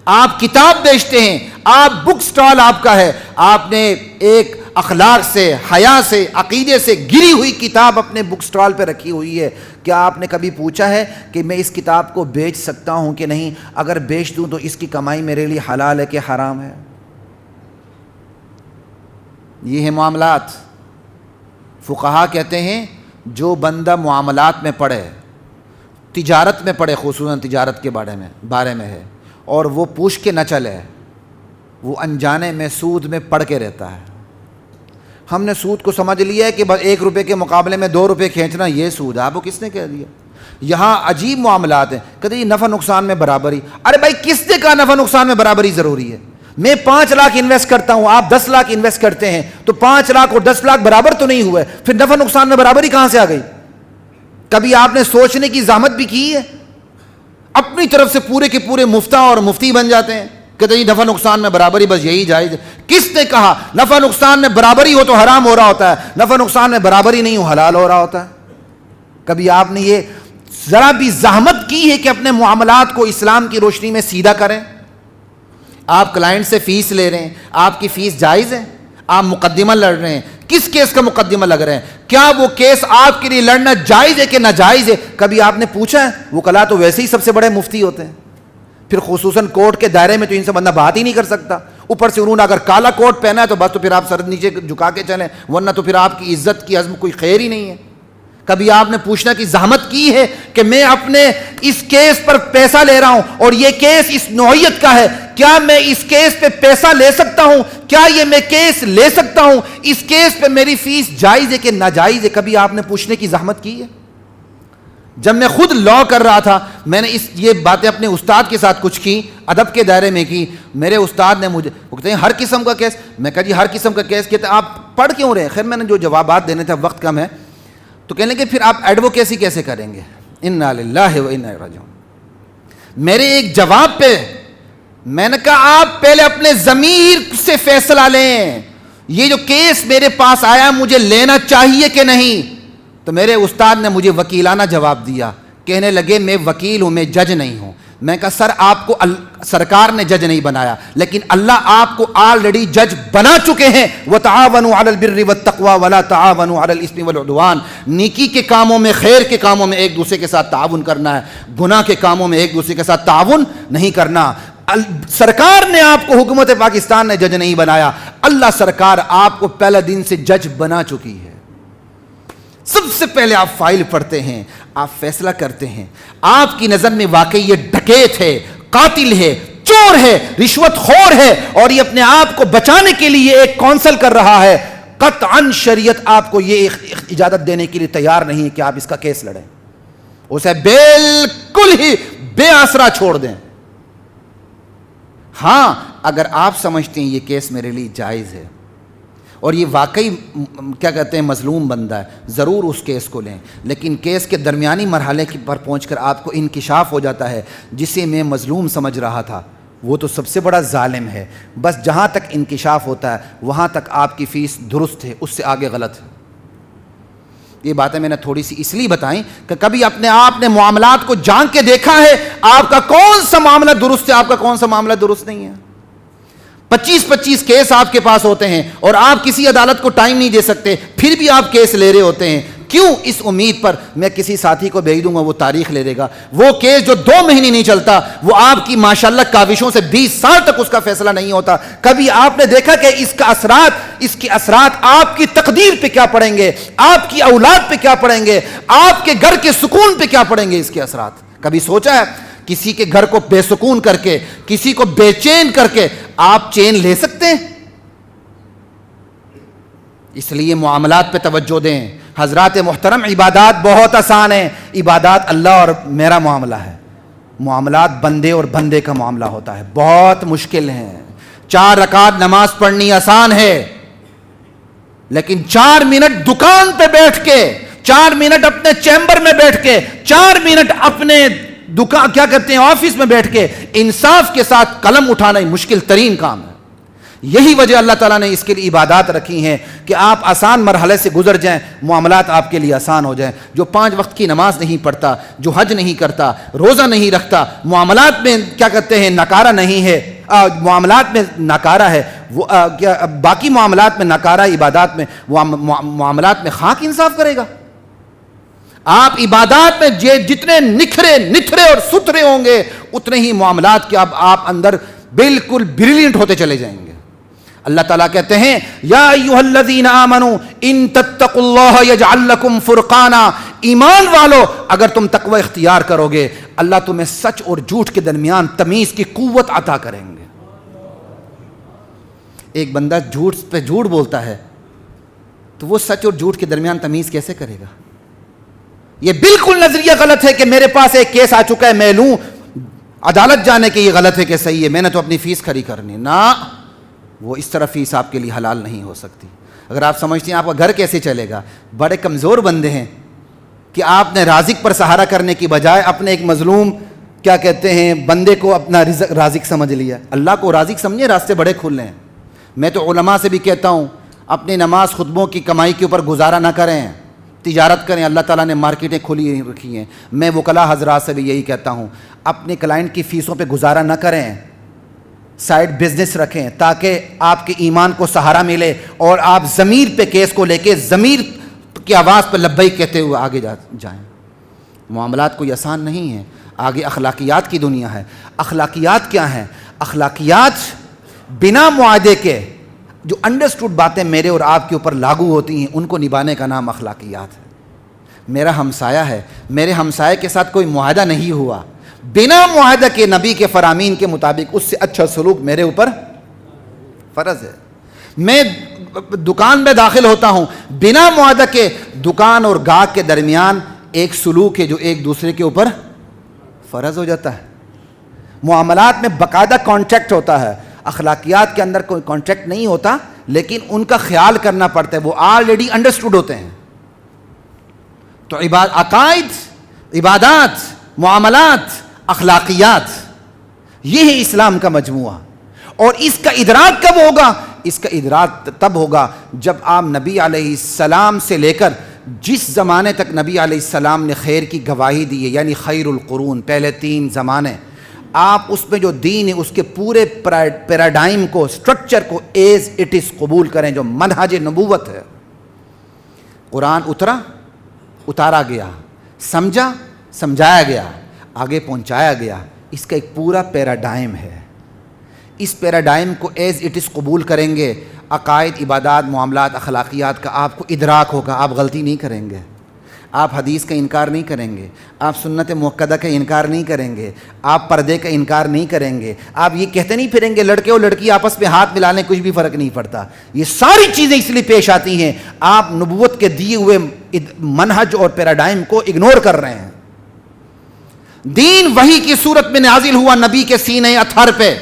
آپ کتاب بیچتے ہیں، آپ بک سٹال آپ کا ہے، آپ نے ایک اخلاق سے، حیا سے، عقیدے سے گری ہوئی کتاب اپنے بک سٹال پہ رکھی ہوئی ہے. کیا آپ نے کبھی پوچھا ہے کہ میں اس کتاب کو بیچ سکتا ہوں کہ نہیں؟ اگر بیچ دوں تو اس کی کمائی میرے لیے حلال ہے کہ حرام ہے؟ یہ ہے معاملات. فقہا کہتے ہیں جو بندہ معاملات میں پڑھے، تجارت میں پڑھے، خصوصاً تجارت کے بارے میں ہے، اور وہ پوچھ کے نہ چلے، وہ انجانے میں سود میں پڑھ کے رہتا ہے. ہم نے سود کو سمجھ لیا ہے کہ بس 1 روپے کے مقابلے میں 2 روپے کھینچنا یہ سود ہے. آپ کو کس نے کہہ دیا؟ یہاں عجیب معاملات ہیں. کہتے ہیں نفع نقصان میں برابری. ارے بھائی کس نے کہا نفع نقصان میں برابری ضروری ہے؟ میں 5 لاکھ انویسٹ کرتا ہوں، آپ 10 لاکھ انویسٹ کرتے ہیں، تو 5 لاکھ اور 10 لاکھ برابر تو نہیں ہوئے، پھر نفع نقصان میں برابری کہاں سے آ گئی؟ کبھی آپ نے سوچنے کی زحمت بھی کی ہے؟ اپنی طرف سے پورے کے پورے مفتہ اور مفتی بن جاتے ہیں، کہتے ہیں نفع نقصان میں برابری بس یہی جائز ہے. کس نے کہا نفع نقصان میں برابری ہو تو حرام ہو رہا ہوتا ہے، نفع نقصان میں برابری نہیں ہو حلال ہو رہا ہوتا ہے؟ کبھی آپ نے یہ ذرا بھی زحمت کی ہے کہ اپنے معاملات کو اسلام کی روشنی میں سیدھا کریں؟ آپ کلائنٹ سے فیس لے رہے ہیں، آپ کی فیس جائز ہے؟ آپ مقدمہ لڑ رہے ہیں، کس کیس کا مقدمہ لگ رہے ہیں؟ کیا وہ کیس آپ کے لیے لڑنا جائز ہے کہ ناجائز ہے؟ کبھی آپ نے پوچھا ہے؟ وکلا تو ویسے ہی سب سے بڑے مفتی ہوتے ہیں، پھر خصوصاً کورٹ کے دائرے میں تو ان سے بندہ بات ہی نہیں کر سکتا. اوپر سے انہوں نے اگر کالا کوٹ پہنا ہے تو بس تو پھر آپ سر نیچے جھکا کے چلیں، ورنہ تو پھر آپ کی عزت کی عزم کوئی خیر ہی نہیں ہے. کبھی آپ نے پوچھنا کی زحمت کی ہے کہ میں اپنے اس کیس پر پیسہ لے رہا ہوں اور یہ کیس اس نوعیت کا ہے، کیا میں اس کیس پہ پیسہ لے سکتا ہوں؟ کیا یہ میں کیس لے سکتا ہوں؟ اس کیس پہ میری فیس جائز ہے کہ ناجائز ہے؟ کبھی آپ نے پوچھنے کی زحمت کی ہے؟ جب میں خود لا کر رہا تھا، میں نے یہ باتیں اپنے استاد کے ساتھ کچھ کی، ادب کے دائرے میں کی. میرے استاد نے مجھے کہتے ہیں ہر قسم کا کیس. میں کہا جی ہر قسم کا کیس. کہتے ہیں آپ پڑھ کیوں رہے ہیں؟ خیر میں نے جو جوابات دینے تھے، وقت کم ہے، تو کہنے لگے پھر آپ ایڈوکیسی کیسے کریں گے؟ انا للہ و انا الیہ راجعون. میرے ایک جواب پہ میں نے کہا آپ پہلے اپنے ضمیر سے فیصلہ لیں، یہ جو کیس میرے پاس آیا مجھے لینا چاہیے کہ نہیں؟ تو میرے استاد نے مجھے وکیلانہ جواب دیا. کہنے لگے میں وکیل ہوں، میں جج نہیں ہوں. میں کہا سر آپ کو سرکار نے جج نہیں بنایا، لیکن اللہ آپ کو آلریڈی جج بنا چکے ہیں. وَتَعَاوَنُوا عَلَى الْبِرِّ وَالتَّقْوَى وَلَا تَعَاوَنُوا عَلَى الْإِثْمِ وَالْعُدْوَانِ. نیکی کے کاموں میں، خیر کے کاموں میں ایک دوسرے کے ساتھ تعاون کرنا ہے، گناہ کے کاموں میں ایک دوسرے کے ساتھ تعاون نہیں کرنا. سرکار نے آپ کو، حکومت پاکستان نے جج نہیں بنایا، اللہ سرکار آپ کو پہلا دن سے جج بنا چکی ہے. سب سے پہلے آپ فائل پڑھتے ہیں، آپ فیصلہ کرتے ہیں. آپ کی نظر میں واقعی یہ ڈکیت ہے، قاتل ہے، چور ہے، رشوت خور ہے، اور یہ اپنے آپ کو بچانے کے لیے ایک کونسل کر رہا ہے، قطعاً شریعت آپ کو یہ اجازت دینے کے لیے تیار نہیں ہے کہ آپ اس کا کیس لڑیں. اسے بالکل ہی بے آسرا چھوڑ دیں. ہاں اگر آپ سمجھتے ہیں یہ کیس میرے لیے جائز ہے، اور یہ واقعی کیا کہتے ہیں مظلوم بندہ ہے، ضرور اس کیس کو لیں، لیکن کیس کے درمیانی مرحلے پر پہنچ کر آپ کو انکشاف ہو جاتا ہے جسے میں مظلوم سمجھ رہا تھا وہ تو سب سے بڑا ظالم ہے، بس جہاں تک انکشاف ہوتا ہے وہاں تک آپ کی فیس درست ہے، اس سے آگے غلط ہے۔ یہ باتیں میں نے تھوڑی سی اس لیے بتائیں کہ کبھی اپنے آپ نے معاملات کو جان کے دیکھا ہے آپ کا کون سا معاملہ درست ہے، آپ کا کون سا معاملہ درست نہیں ہے۔ 25 کیس آپ کے پاس ہوتے ہیں اور آپ کسی عدالت کو ٹائم نہیں دے سکتے، پھر بھی آپ کیس لے رہے ہوتے ہیں، کیوں؟ اس امید پر میں کسی ساتھی کو بھیج دوں گا وہ تاریخ لے لے گا، وہ کیس جو 2 مہینے نہیں چلتا وہ آپ کی ماشاءاللہ کاوشوں سے 20 سال تک اس کا فیصلہ نہیں ہوتا۔ کبھی آپ نے دیکھا کہ اس کے اثرات آپ کی تقدیر پہ کیا پڑیں گے، آپ کی اولاد پہ کیا پڑیں گے، آپ کے گھر کے سکون پہ کیا پڑیں گے اس کے اثرات؟ کبھی سوچا ہے کسی کے گھر کو بے سکون کر کے، کسی کو بے چین کر کے آپ چین لے سکتے ہیں؟ اس لیے معاملات پہ توجہ دیں حضرات محترم۔ عبادات بہت آسان ہیں، عبادات اللہ اور میرا معاملہ ہے، معاملات بندے اور بندے کا معاملہ ہوتا ہے، بہت مشکل ہیں۔ 4 رکعت نماز پڑھنی آسان ہے، لیکن 4 منٹ دکان پہ بیٹھ کے، 4 منٹ اپنے چیمبر میں بیٹھ کے، 4 منٹ اپنے دکان کیا کہتے ہیں آفس میں بیٹھ کے انصاف کے ساتھ قلم اٹھانا مشکل ترین کام ہے۔ یہی وجہ اللہ تعالیٰ نے اس کے لیے عبادات رکھی ہیں کہ آپ آسان مرحلے سے گزر جائیں، معاملات آپ کے لیے آسان ہو جائیں۔ جو 5 وقت کی نماز نہیں پڑھتا، جو حج نہیں کرتا، روزہ نہیں رکھتا، معاملات میں کیا کہتے ہیں ناکارہ نہیں ہے، معاملات میں ناکارہ ہے، وہ باقی معاملات میں ناکارہ، عبادات میں معاملات میں خاک انصاف کرے گا۔ آپ عبادات میں جتنے نکھرے اور ستھرے ہوں گے اتنے ہی معاملات کے آپ اندر بالکل بریلینٹ ہوتے چلے جائیں گے۔ اللہ تعالیٰ کہتے ہیں یا ایھا الذین آمنوا ان تتقوا اللہ یجعل لکم فرقانا، ایمان والو اگر تم تقوی اختیار کرو گے اللہ تمہیں سچ اور جھوٹ کے درمیان تمیز کی قوت عطا کریں گے۔ ایک بندہ جھوٹ پہ جھوٹ بولتا ہے تو وہ سچ اور جھوٹ کے درمیان تمیز کیسے کرے گا؟ یہ بالکل نظریہ غلط ہے کہ میرے پاس ایک کیس آ چکا ہے میں لوں، عدالت جانے کے یہ غلط ہے کہ صحیح ہے، میں نے تو اپنی فیس کھڑی کرنی، نہ، وہ اس طرح فیس آپ کے لیے حلال نہیں ہو سکتی۔ اگر آپ سمجھتے ہیں آپ کا گھر کیسے چلے گا، بڑے کمزور بندے ہیں کہ آپ نے رازق پر سہارا کرنے کی بجائے اپنے ایک مظلوم کیا کہتے ہیں بندے کو اپنا رازق سمجھ لیا۔ اللہ کو رازق سمجھے، راستے بڑے کھلے ہیں۔ میں تو علماء سے بھی کہتا ہوں اپنی نماز خطبوں کی کمائی کے اوپر گزارا نہ کریں، تجارت کریں، اللہ تعالیٰ نے مارکیٹیں کھلی رکھی ہیں۔ میں وکلاء حضرات سے بھی یہی کہتا ہوں اپنے کلائنٹ کی فیسوں پہ گزارا نہ کریں، سائڈ بزنس رکھیں تاکہ آپ کے ایمان کو سہارا ملے اور آپ ضمیر پہ کیس کو لے کے ضمیر کی آواز پہ لبیک کہتے ہوئے آگے جائیں۔ معاملات کوئی آسان نہیں ہے، آگے اخلاقیات کی دنیا ہے۔ اخلاقیات کیا ہیں؟ اخلاقیات بنا معاہدے کے جو انڈرسٹوڈ باتیں میرے اور آپ کے اوپر لاگو ہوتی ہیں ان کو نبھانے کا نام اخلاقیات ہے۔ میرا ہمسایہ ہے، میرے ہمسائے کے ساتھ کوئی معاہدہ نہیں ہوا، بنا معاہدہ کے نبی کے فرامین کے مطابق اس سے اچھا سلوک میرے اوپر فرض ہے۔ میں دکان میں داخل ہوتا ہوں، بنا معاہدہ کے دکان اور گاہک کے درمیان ایک سلوک ہے جو ایک دوسرے کے اوپر فرض ہو جاتا ہے۔ معاملات میں باقاعدہ کانٹریکٹ ہوتا ہے، اخلاقیات کے اندر کوئی کانٹریکٹ نہیں ہوتا لیکن ان کا خیال کرنا پڑتا ہے، وہ آلریڈی انڈرسٹوڈ ہوتے ہیں۔ تو عقائد، عبادات، معاملات، اخلاقیات، یہ ہے اسلام کا مجموعہ۔ اور اس کا ادراک کب ہوگا؟ اس کا ادراک تب ہوگا جب آپ نبی علیہ السلام سے لے کر جس زمانے تک نبی علیہ السلام نے خیر کی گواہی دی ہے، یعنی خیر القرون، پہلے 3 زمانے، آپ اس میں جو دین ہے اس کے پورے پیراڈائم کو، سٹرکچر کو ایز اٹ از قبول کریں، جو منہج نبوت ہے۔ قرآن اتارا گیا، سمجھا، سمجھایا گیا، آگے پہنچایا گیا، اس کا ایک پورا پیراڈائم ہے۔ اس پیراڈائم کو ایز اٹ از قبول کریں گے، عقائد، عبادات، معاملات، اخلاقیات کا آپ کو ادراک ہوگا، آپ غلطی نہیں کریں گے، آپ حدیث کا انکار نہیں کریں گے، آپ سنت مؤکدہ کا انکار نہیں کریں گے، آپ پردے کا انکار نہیں کریں گے، آپ یہ کہتے نہیں پھریں گے لڑکے اور لڑکی آپس میں ہاتھ ملا لیں کچھ بھی فرق نہیں پڑتا۔ یہ ساری چیزیں اس لیے پیش آتی ہیں آپ نبوت کے دیے ہوئے منہج اور پیراڈائم کو اگنور کر رہے ہیں۔ دین وحی کی صورت میں نازل ہوا نبی کے سینے اطہر پہ،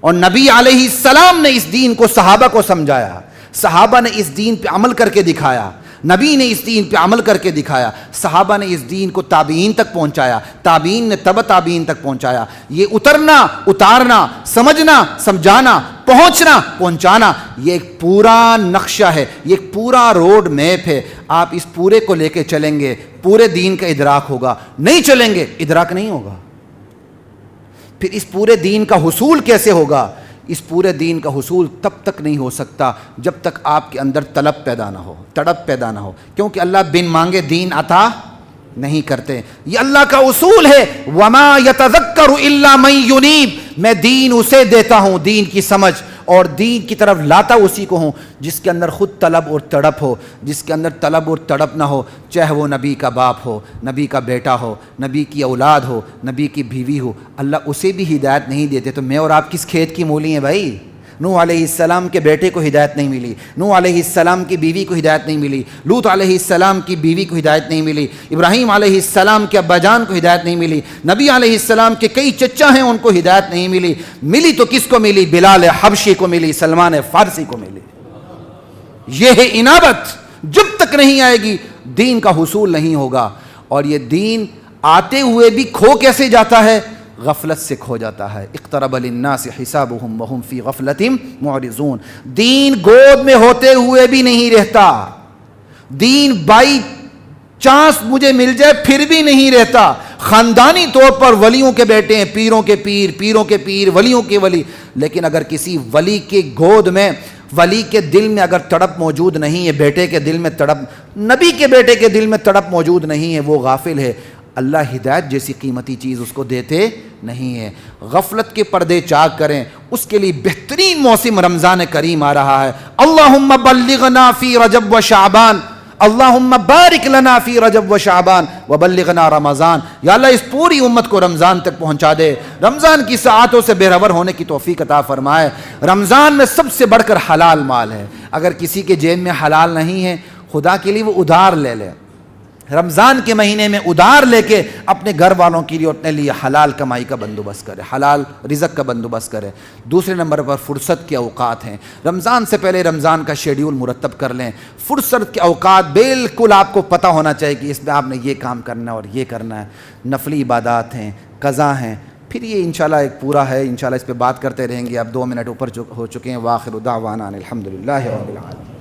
اور نبی علیہ السلام نے اس دین کو صحابہ کو سمجھایا، صحابہ نے اس دین پہ عمل کر کے دکھایا، نبی نے اس دین پہ عمل کر کے دکھایا، صحابہ نے اس دین کو تابعین تک پہنچایا، تابعین نے تبع تابعین تک پہنچایا۔ یہ اترنا، اتارنا، سمجھنا، سمجھانا، پہنچنا، پہنچانا، یہ ایک پورا نقشہ ہے، یہ ایک پورا روڈ میپ ہے۔ آپ اس پورے کو لے کے چلیں گے، پورے دین کا ادراک ہوگا، نہیں چلیں گے ادراک نہیں ہوگا۔ پھر اس پورے دین کا حصول کیسے ہوگا؟ اس پورے دین کا حصول تب تک نہیں ہو سکتا جب تک آپ کے اندر طلب پیدا نہ ہو، تڑپ پیدا نہ ہو، کیونکہ اللہ بن مانگے دین عطا نہیں کرتے۔ یہ اللہ کا اصول ہے، وَمَا يَتَذَكَّرُ إِلَّا مَن يُنِيبُ، میں دین اسے دیتا ہوں، دین کی سمجھ اور دین کی طرف لاتا اسی کو ہوں جس کے اندر خود طلب اور تڑپ ہو، جس کے اندر طلب اور تڑپ نہ ہو، چاہے وہ نبی کا باپ ہو، نبی کا بیٹا ہو، نبی کی اولاد ہو، نبی کی بیوی ہو۔ اللہ اسے بھی ہدایت نہیں دیتے تو میں اور آپ کس کھیت کی مولی ہیں بھائی؟ نوح علیہ السلام کے بیٹے کو ہدایت نہیں ملی، نوح علیہ السلام کی بیوی کو ہدایت نہیں ملی، لوط علیہ السلام کی بیوی کو ہدایت نہیں ملی، ابراہیم علیہ السلام کے ابا جان کو ہدایت نہیں ملی، نبی علیہ السلام کے کئی چچا ہیں ان کو ہدایت نہیں ملی۔ ملی تو کس کو ملی؟ بلال حبشی کو ملی، سلمان فارسی کو ملی۔ یہ ہے انابت، جب تک نہیں آئے گی دین کا حصول نہیں ہوگا۔ اور یہ دین آتے ہوئے بھی کھو کیسے جاتا ہے؟ غفلت سے کھو جاتا ہے۔ اقترب للناس حسابهم وهم فی غفلۃ معرضون، دین گود میں ہوتے ہوئے بھی نہیں رہتا، دین بائی چانس مجھے مل جائے پھر بھی نہیں رہتا۔ خاندانی طور پر ولیوں کے بیٹے ہیں، پیروں کے پیر، پیروں کے پیر، ولیوں کے ولی، لیکن اگر کسی ولی کے گود میں، ولی کے دل میں اگر تڑپ موجود نہیں ہے، بیٹے کے دل میں تڑپ، نبی کے بیٹے کے دل میں تڑپ موجود نہیں ہے، وہ غافل ہے۔ اللہ ہدایت جیسی قیمتی چیز اس کو دیتے نہیں ہے۔ غفلت کے پردے چاک کریں، اس کے لیے بہترین موسم رمضان کریم آ رہا ہے۔ اللہم بلغنا فی رجب و شعبان، اللہم بارک لنا فی رجب و شعبان وبلغنا رمضان۔ یا اللہ اس پوری امت کو رمضان تک پہنچا دے، رمضان کی ساعتوں سے بے خبر ہونے کی توفیق عطا فرمائے۔ رمضان میں سب سے بڑھ کر حلال مال ہے، اگر کسی کے جیب میں حلال نہیں ہے خدا کے لیے وہ ادھار لے لے، رمضان کے مہینے میں ادھار لے کے اپنے گھر والوں کے لیے اپنے لیے حلال کمائی کا بندوبست کرے، حلال رزق کا بندوبست کرے۔ دوسرے نمبر پر فرصت کے اوقات ہیں، رمضان سے پہلے رمضان کا شیڈیول مرتب کر لیں۔ فرصت کے اوقات بالکل آپ کو پتہ ہونا چاہیے کہ اس میں آپ نے یہ کام کرنا ہے اور یہ کرنا ہے، نفلی عبادات ہیں، قضا ہیں، پھر یہ انشاءاللہ ایک پورا ہے، انشاءاللہ اس پہ بات کرتے رہیں گے۔ اب 2 منٹ اوپر ہو چکے ہیں۔ وآخر دعوانا الحمدللہ رب العالمین۔